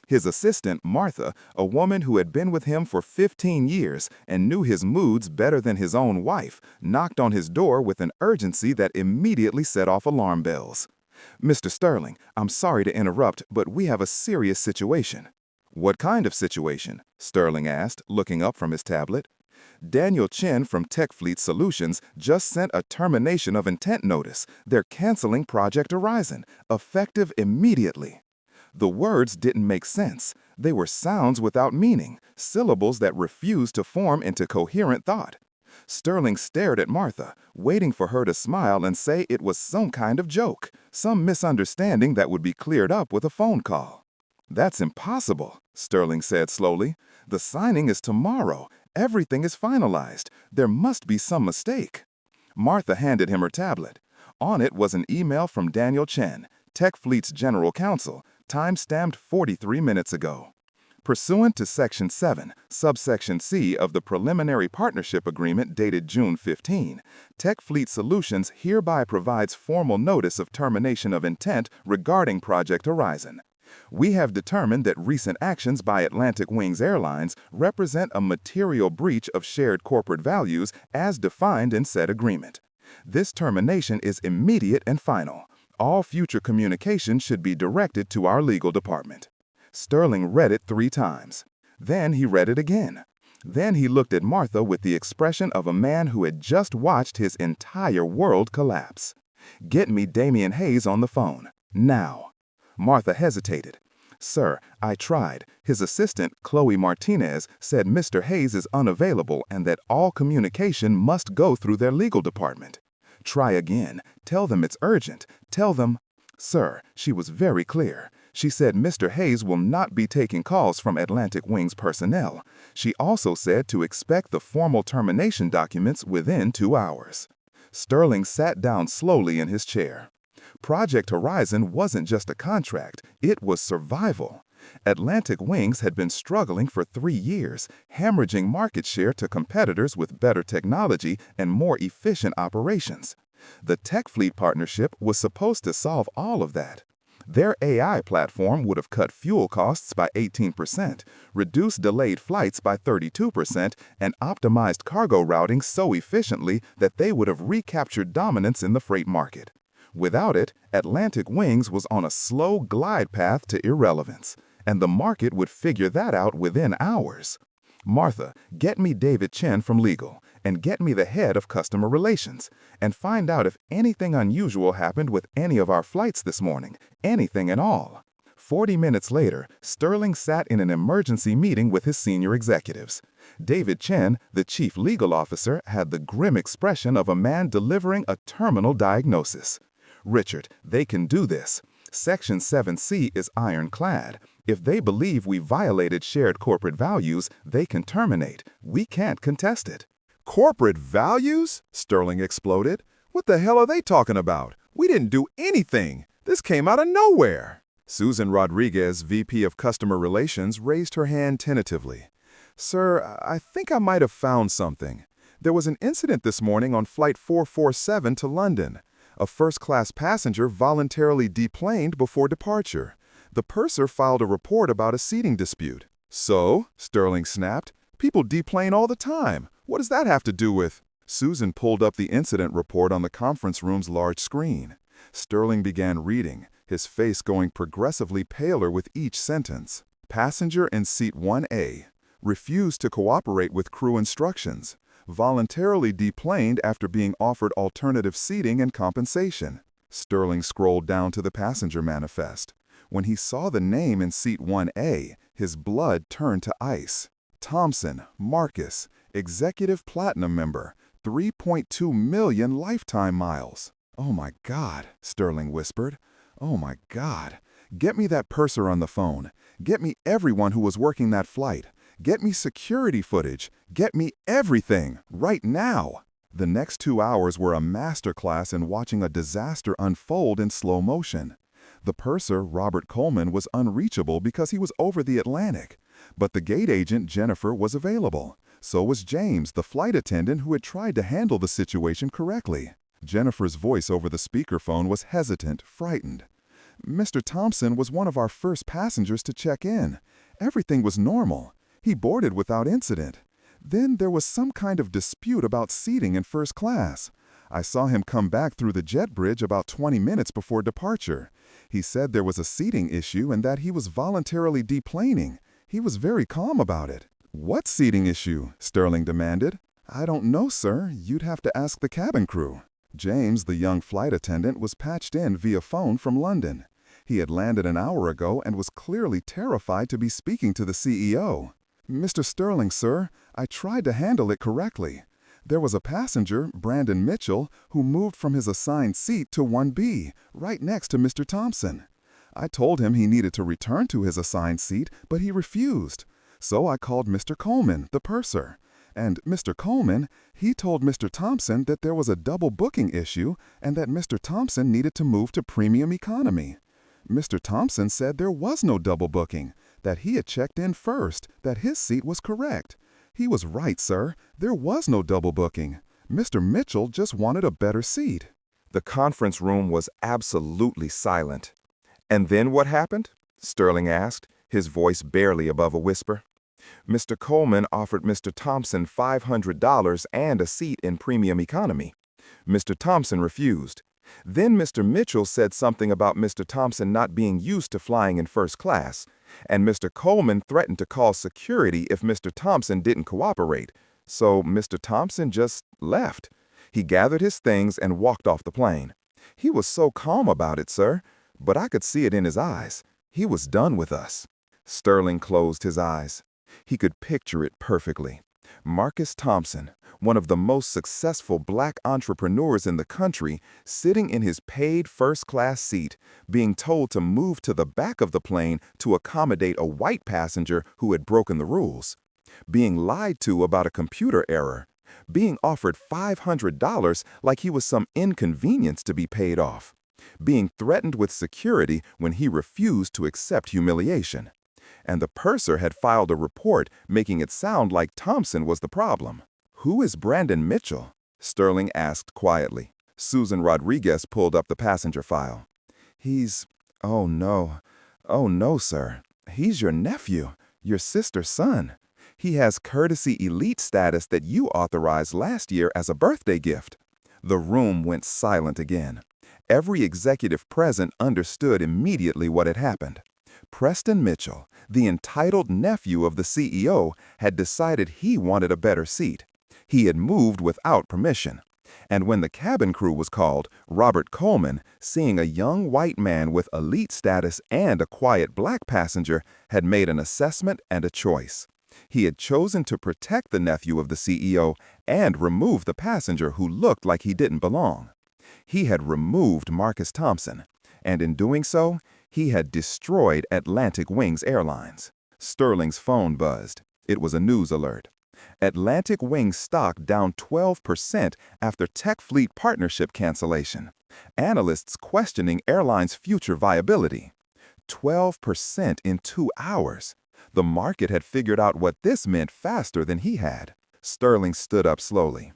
His assistant, Martha, a woman who had been with him for 15 years and knew his moods better than his own wife, knocked on his door with an urgency that immediately set off alarm bells. "Mr. Sterling, I'm sorry to interrupt, but we have a serious situation." "What kind of situation?" Sterling asked, looking up from his tablet. "Daniel Chen from TechFleet Solutions just sent a termination of intent notice. They're canceling Project Horizon, effective immediately." The words didn't make sense. They were sounds without meaning, syllables that refused to form into coherent thought. Sterling stared at Martha, waiting for her to smile and say it was some kind of joke, some misunderstanding that would be cleared up with a phone call. "That's impossible," Sterling said slowly. "The signing is tomorrow. Everything is finalized. There must be some mistake." Martha handed him her tablet. On it was an email from Daniel Chen, TechFleet's general counsel, time-stamped 43 minutes ago. Pursuant to Section 7, Subsection C of the Preliminary Partnership Agreement dated June 15, TechFleet Solutions hereby provides formal notice of termination of intent regarding Project Horizon. We have determined that recent actions by Atlantic Wings Airlines represent a material breach of shared corporate values as defined in said agreement. This termination is immediate and final. All future communication should be directed to our legal department. Sterling read it 3 times. Then he read it again. Then he looked at Martha with the expression of a man who had just watched his entire world collapse. "Get me Damian Hayes on the phone. Now." Martha hesitated. "Sir, I tried. His assistant, Chloe Martinez, said Mr. Hayes is unavailable and that all communication must go through their legal department." "Try again. Tell them it's urgent. Tell them—" "Sir, she was very clear. She said Mr. Hayes will not be taking calls from Atlantic Wings personnel. She also said to expect the formal termination documents within 2 hours." Sterling sat down slowly in his chair. Project Horizon wasn't just a contract, it was survival. Atlantic Wings had been struggling for 3 years, hemorrhaging market share to competitors with better technology and more efficient operations. The TechFleet partnership was supposed to solve all of that. Their AI platform would have cut fuel costs by 18%, reduced delayed flights by 32%, and optimized cargo routing so efficiently that they would have recaptured dominance in the freight market. Without it, Atlantic Wings was on a slow glide path to irrelevance, and the market would figure that out within hours. "Martha, get me David Chen from legal, and get me the head of customer relations, and find out if anything unusual happened with any of our flights this morning, anything at all." 40 minutes later, Sterling sat in an emergency meeting with his senior executives. David Chen, the chief legal officer, had the grim expression of a man delivering a terminal diagnosis. "Richard, they can do this. Section 7C is ironclad. If they believe we violated shared corporate values, they can terminate. We can't contest it." Corporate values? Sterling exploded. What the hell are they talking about? We didn't do anything. This came out of nowhere. Susan Rodriguez, VP of Customer Relations, raised her hand tentatively. "Sir, I think I might have found something. There was an incident this morning on Flight 447 to London. A first-class passenger voluntarily deplaned before departure. The purser filed a report about a seating dispute." "So?" Sterling snapped. "People deplane all the time. What does that have to do with—" Susan pulled up the incident report on the conference room's large screen. Sterling began reading, his face going progressively paler with each sentence. "Passenger in seat 1A refused to cooperate with crew instructions. Voluntarily deplaned after being offered alternative seating and compensation." Sterling scrolled down to the passenger manifest. When he saw the name in seat 1A, his blood turned to ice. Thompson, Marcus, Executive Platinum member, 3.2 million lifetime miles. "Oh my God," Sterling whispered. "Oh my God." Get me that purser on the phone. Get me everyone who was working that flight. Get me security footage. Get me everything, right now. The next 2 hours were a masterclass in watching a disaster unfold in slow motion. The purser, Robert Coleman, was unreachable because he was over the Atlantic. But the gate agent, Jennifer, was available. So was James, the flight attendant who had tried to handle the situation correctly. Jennifer's voice over the speakerphone was hesitant, frightened. Mr. Thompson was one of our first passengers to check in. Everything was normal. He boarded without incident. Then there was some kind of dispute about seating in first class. I saw him come back through the jet bridge about 20 minutes before departure. He said there was a seating issue and that he was voluntarily deplaning. He was very calm about it. "What seating issue?" Sterling demanded. "I don't know, sir. You'd have to ask the cabin crew." James, the young flight attendant, was patched in via phone from London. He had landed an hour ago and was clearly terrified to be speaking to the CEO. "Mr. Sterling, sir, I tried to handle it correctly. There was a passenger, Brandon Mitchell, who moved from his assigned seat to 1B, right next to Mr. Thompson. I told him he needed to return to his assigned seat, but he refused. So I called Mr. Coleman, the purser. And Mr. Coleman, he told Mr. Thompson that there was a double booking issue and that Mr. Thompson needed to move to premium economy. Mr. Thompson said there was no double booking, that he had checked in first, that his seat was correct. He was right, sir. There was no double booking. Mr. Mitchell just wanted a better seat." The conference room was absolutely silent. "And then what happened?" Sterling asked, his voice barely above a whisper. "Mr. Coleman offered Mr. Thompson $500 and a seat in premium economy. Mr. Thompson refused. Then Mr. Mitchell said something about Mr. Thompson not being used to flying in first class, and Mr. Coleman threatened to call security if Mr. Thompson didn't cooperate. So Mr. Thompson just left. He gathered his things and walked off the plane. He was so calm about it, sir, but I could see it in his eyes. He was done with us." Sterling closed his eyes. He could picture it perfectly. Marcus Thompson, one of the most successful black entrepreneurs in the country, sitting in his paid first-class seat, being told to move to the back of the plane to accommodate a white passenger who had broken the rules, being lied to about a computer error, being offered $500 like he was some inconvenience to be paid off, being threatened with security when he refused to accept humiliation. And the purser had filed a report making it sound like Thompson was the problem. "Who is Brandon Mitchell?" Sterling asked quietly. Susan Rodriguez pulled up the passenger file. Oh no, sir. He's your nephew, your sister's son. He has courtesy elite status that you authorized last year as a birthday gift." The room went silent again. Every executive present understood immediately what had happened. Preston Mitchell, the entitled nephew of the CEO, had decided he wanted a better seat. He had moved without permission. And when the cabin crew was called, Robert Coleman, seeing a young white man with elite status and a quiet black passenger, had made an assessment and a choice. He had chosen to protect the nephew of the CEO and remove the passenger who looked like he didn't belong. He had removed Marcus Thompson, and in doing so, he had destroyed Atlantic Wings Airlines. Sterling's phone buzzed. It was a news alert. Atlantic Wings stock down 12% after TechFleet partnership cancellation. Analysts questioning airline's future viability. 12% in 2 hours. The market had figured out what this meant faster than he had. Sterling stood up slowly.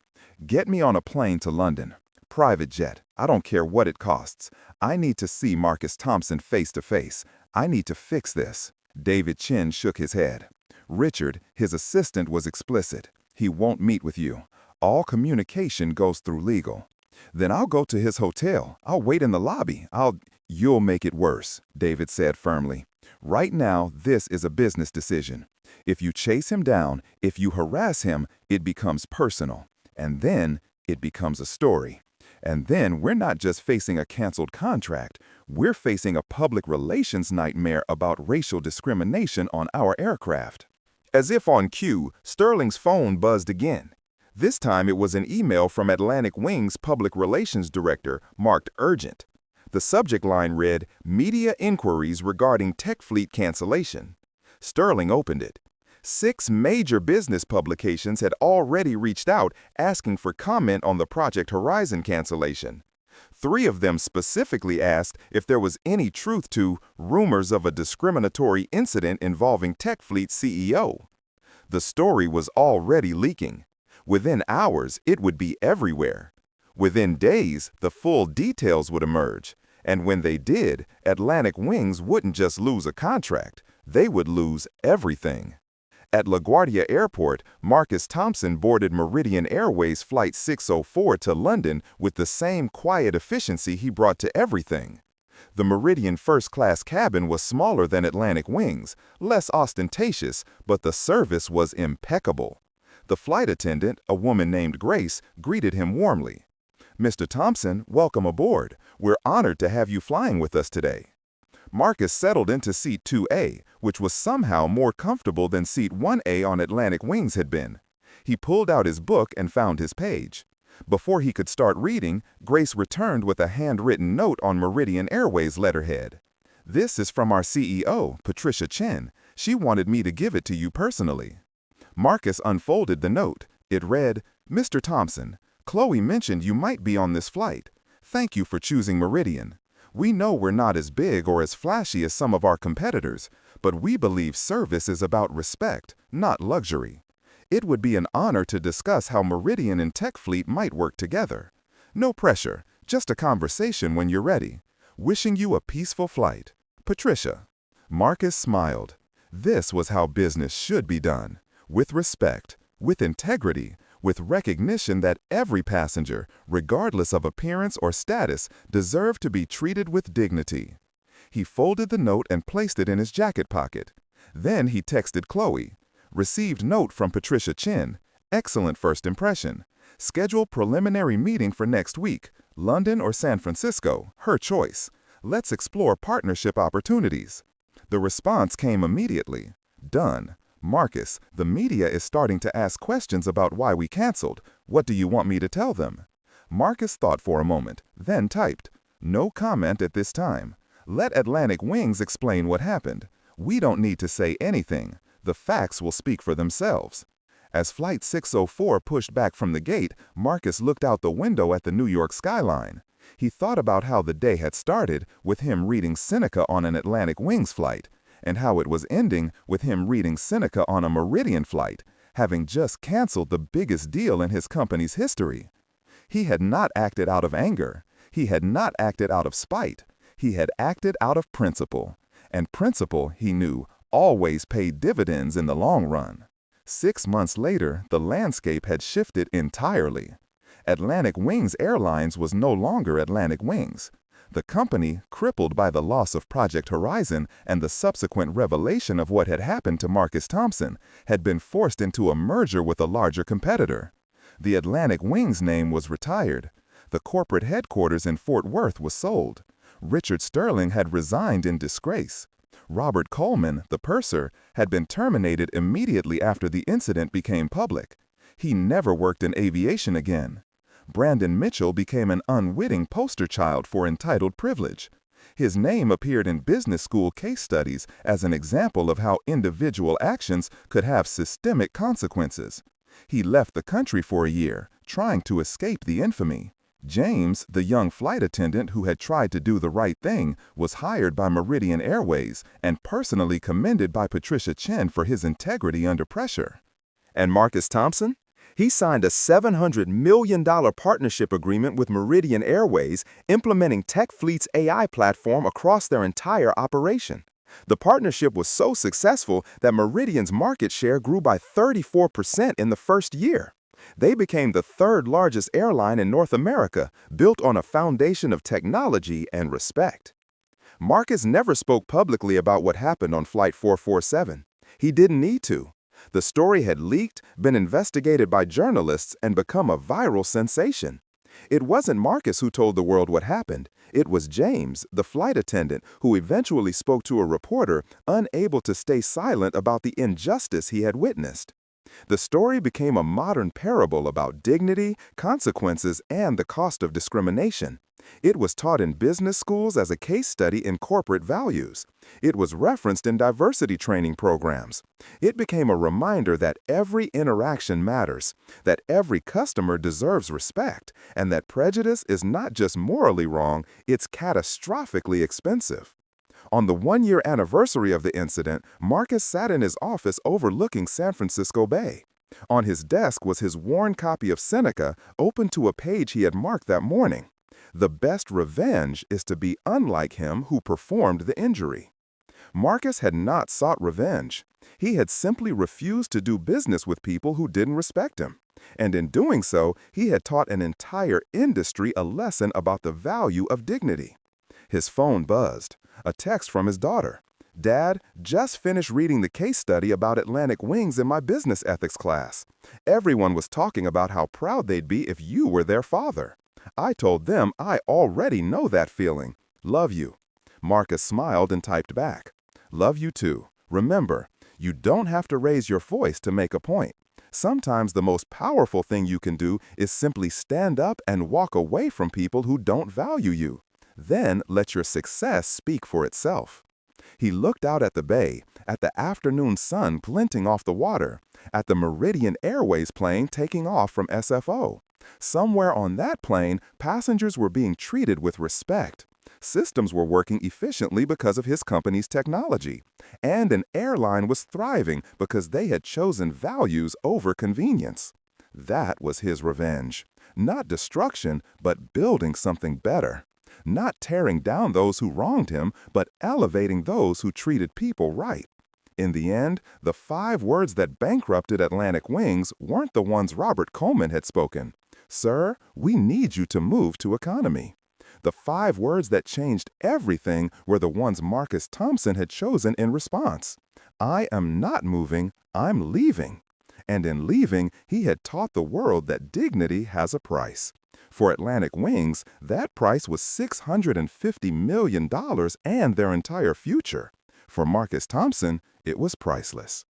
"Get me on a plane to London. Private jet. I don't care what it costs. I need to see Marcus Thompson face to face. I need to fix this." David Chin shook his head. Richard, his assistant, was explicit. "He won't meet with you. All communication goes through legal." "Then I'll go to his hotel. I'll wait in the lobby. You'll make it worse," David said firmly. "Right now, this is a business decision. If you chase him down, if you harass him, it becomes personal. And then it becomes a story. And then we're not just facing a canceled contract, we're facing a public relations nightmare about racial discrimination on our aircraft." As if on cue, Sterling's phone buzzed again. This time it was an email from Atlantic Wings Public Relations Director, marked urgent. The subject line read, "Media Inquiries Regarding TechFleet Cancellation." Sterling opened it. 6 major business publications had already reached out asking for comment on the Project Horizon cancellation. 3 of them specifically asked if there was any truth to rumors of a discriminatory incident involving TechFleet's CEO. The story was already leaking. Within hours, it would be everywhere. Within days, the full details would emerge. And when they did, Atlantic Wings wouldn't just lose a contract, they would lose everything. At LaGuardia Airport, Marcus Thompson boarded Meridian Airways Flight 604 to London with the same quiet efficiency he brought to everything. The Meridian first-class cabin was smaller than Atlantic Wings, less ostentatious, but the service was impeccable. The flight attendant, a woman named Grace, greeted him warmly. "Mr. Thompson, welcome aboard. We're honored to have you flying with us today." Marcus settled into seat 2A, which was somehow more comfortable than seat 1A on Atlantic Wings had been. He pulled out his book and found his page. Before he could start reading, Grace returned with a handwritten note on Meridian Airways letterhead. "This is from our CEO, Patricia Chen. She wanted me to give it to you personally." Marcus unfolded the note. It read, "Mr. Thompson, Chloe mentioned you might be on this flight. Thank you for choosing Meridian. We know we're not as big or as flashy as some of our competitors, but we believe service is about respect, not luxury. It would be an honor to discuss how Meridian and TechFleet might work together. No pressure, just a conversation when you're ready. Wishing you a peaceful flight. Patricia." Marcus smiled. This was how business should be done. With respect, with integrity, with recognition that every passenger, regardless of appearance or status, deserved to be treated with dignity. He folded the note and placed it in his jacket pocket. Then he texted Chloe. "Received note from Patricia Chen. Excellent first impression. Schedule preliminary meeting for next week. London or San Francisco, her choice. Let's explore partnership opportunities." The response came immediately. "Done. Marcus, the media is starting to ask questions about why we canceled. What do you want me to tell them?" Marcus thought for a moment, then typed, "No comment at this time. Let Atlantic Wings explain what happened. We don't need to say anything. The facts will speak for themselves." As Flight 604 pushed back from the gate, Marcus looked out the window at the New York skyline. He thought about how the day had started with him reading Seneca on an Atlantic Wings flight, and how it was ending with him reading Seneca on a Meridian flight, having just canceled the biggest deal in his company's history. He had not acted out of anger. He had not acted out of spite. He had acted out of principle. And principle, he knew, always paid dividends in the long run. 6 months later, the landscape had shifted entirely. Atlantic Wings Airlines was no longer Atlantic Wings. The company, crippled by the loss of Project Horizon and the subsequent revelation of what had happened to Marcus Thompson, had been forced into a merger with a larger competitor. The Atlantic Wings name was retired. The corporate headquarters in Fort Worth was sold. Richard Sterling had resigned in disgrace. Robert Coleman, the purser, had been terminated immediately after the incident became public. He never worked in aviation again. Brandon Mitchell became an unwitting poster child for entitled privilege. His name appeared in business school case studies as an example of how individual actions could have systemic consequences. He left the country for a year, trying to escape the infamy. James, the young flight attendant who had tried to do the right thing, was hired by Meridian Airways and personally commended by Patricia Chen for his integrity under pressure. And Marcus Thompson? He signed a $700 million partnership agreement with Meridian Airways, implementing TechFleet's AI platform across their entire operation. The partnership was so successful that Meridian's market share grew by 34% in the first year. They became the 3rd largest airline in North America, built on a foundation of technology and respect. Marcus never spoke publicly about what happened on Flight 447. He didn't need to. The story had leaked, been investigated by journalists, and become a viral sensation. It wasn't Marcus who told the world what happened. It was James, the flight attendant, who eventually spoke to a reporter, unable to stay silent about the injustice he had witnessed. The story became a modern parable about dignity, consequences, and the cost of discrimination. It was taught in business schools as a case study in corporate values. It was referenced in diversity training programs. It became a reminder that every interaction matters, that every customer deserves respect, and that prejudice is not just morally wrong, it's catastrophically expensive. On the one-year anniversary of the incident, Marcus sat in his office overlooking San Francisco Bay. On his desk was his worn copy of Seneca, open to a page he had marked that morning. The best revenge is to be unlike him who performed the injury. Marcus had not sought revenge. He had simply refused to do business with people who didn't respect him. And in doing so, he had taught an entire industry a lesson about the value of dignity. His phone buzzed. A text from his daughter. "Dad, just finished reading the case study about Atlantic Wings in my business ethics class. Everyone was talking about how proud they'd be if you were their father. I told them I already know that feeling. Love you." Marcus smiled and typed back. "Love you too. Remember, you don't have to raise your voice to make a point. Sometimes the most powerful thing you can do is simply stand up and walk away from people who don't value you. Then let your success speak for itself." He looked out at the bay, at the afternoon sun glinting off the water, at the Meridian Airways plane taking off from SFO. Somewhere on that plane, passengers were being treated with respect. Systems were working efficiently because of his company's technology. And an airline was thriving because they had chosen values over convenience. That was his revenge. Not destruction, but building something better. Not tearing down those who wronged him, but elevating those who treated people right. In the end, the 5 words that bankrupted Atlantic Wings weren't the ones Robert Coleman had spoken. "Sir, we need you to move to economy." The 5 words that changed everything were the ones Marcus Thompson had chosen in response. "I am not moving, I'm leaving." And in leaving, he had taught the world that dignity has a price. For Atlantic Wings, that price was $650 million and their entire future. For Marcus Thompson, it was priceless.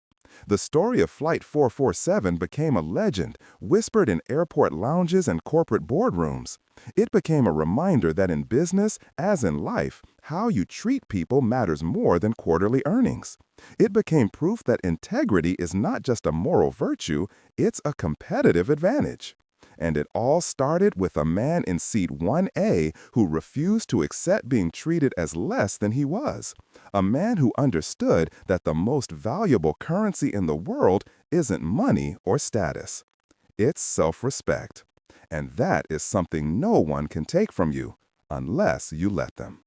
The story of Flight 447 became a legend, whispered in airport lounges and corporate boardrooms. It became a reminder that in business, as in life, how you treat people matters more than quarterly earnings. It became proof that integrity is not just a moral virtue, it's a competitive advantage. And it all started with a man in seat 1A who refused to accept being treated as less than he was. A man who understood that the most valuable currency in the world isn't money or status. It's self-respect. And that is something no one can take from you unless you let them.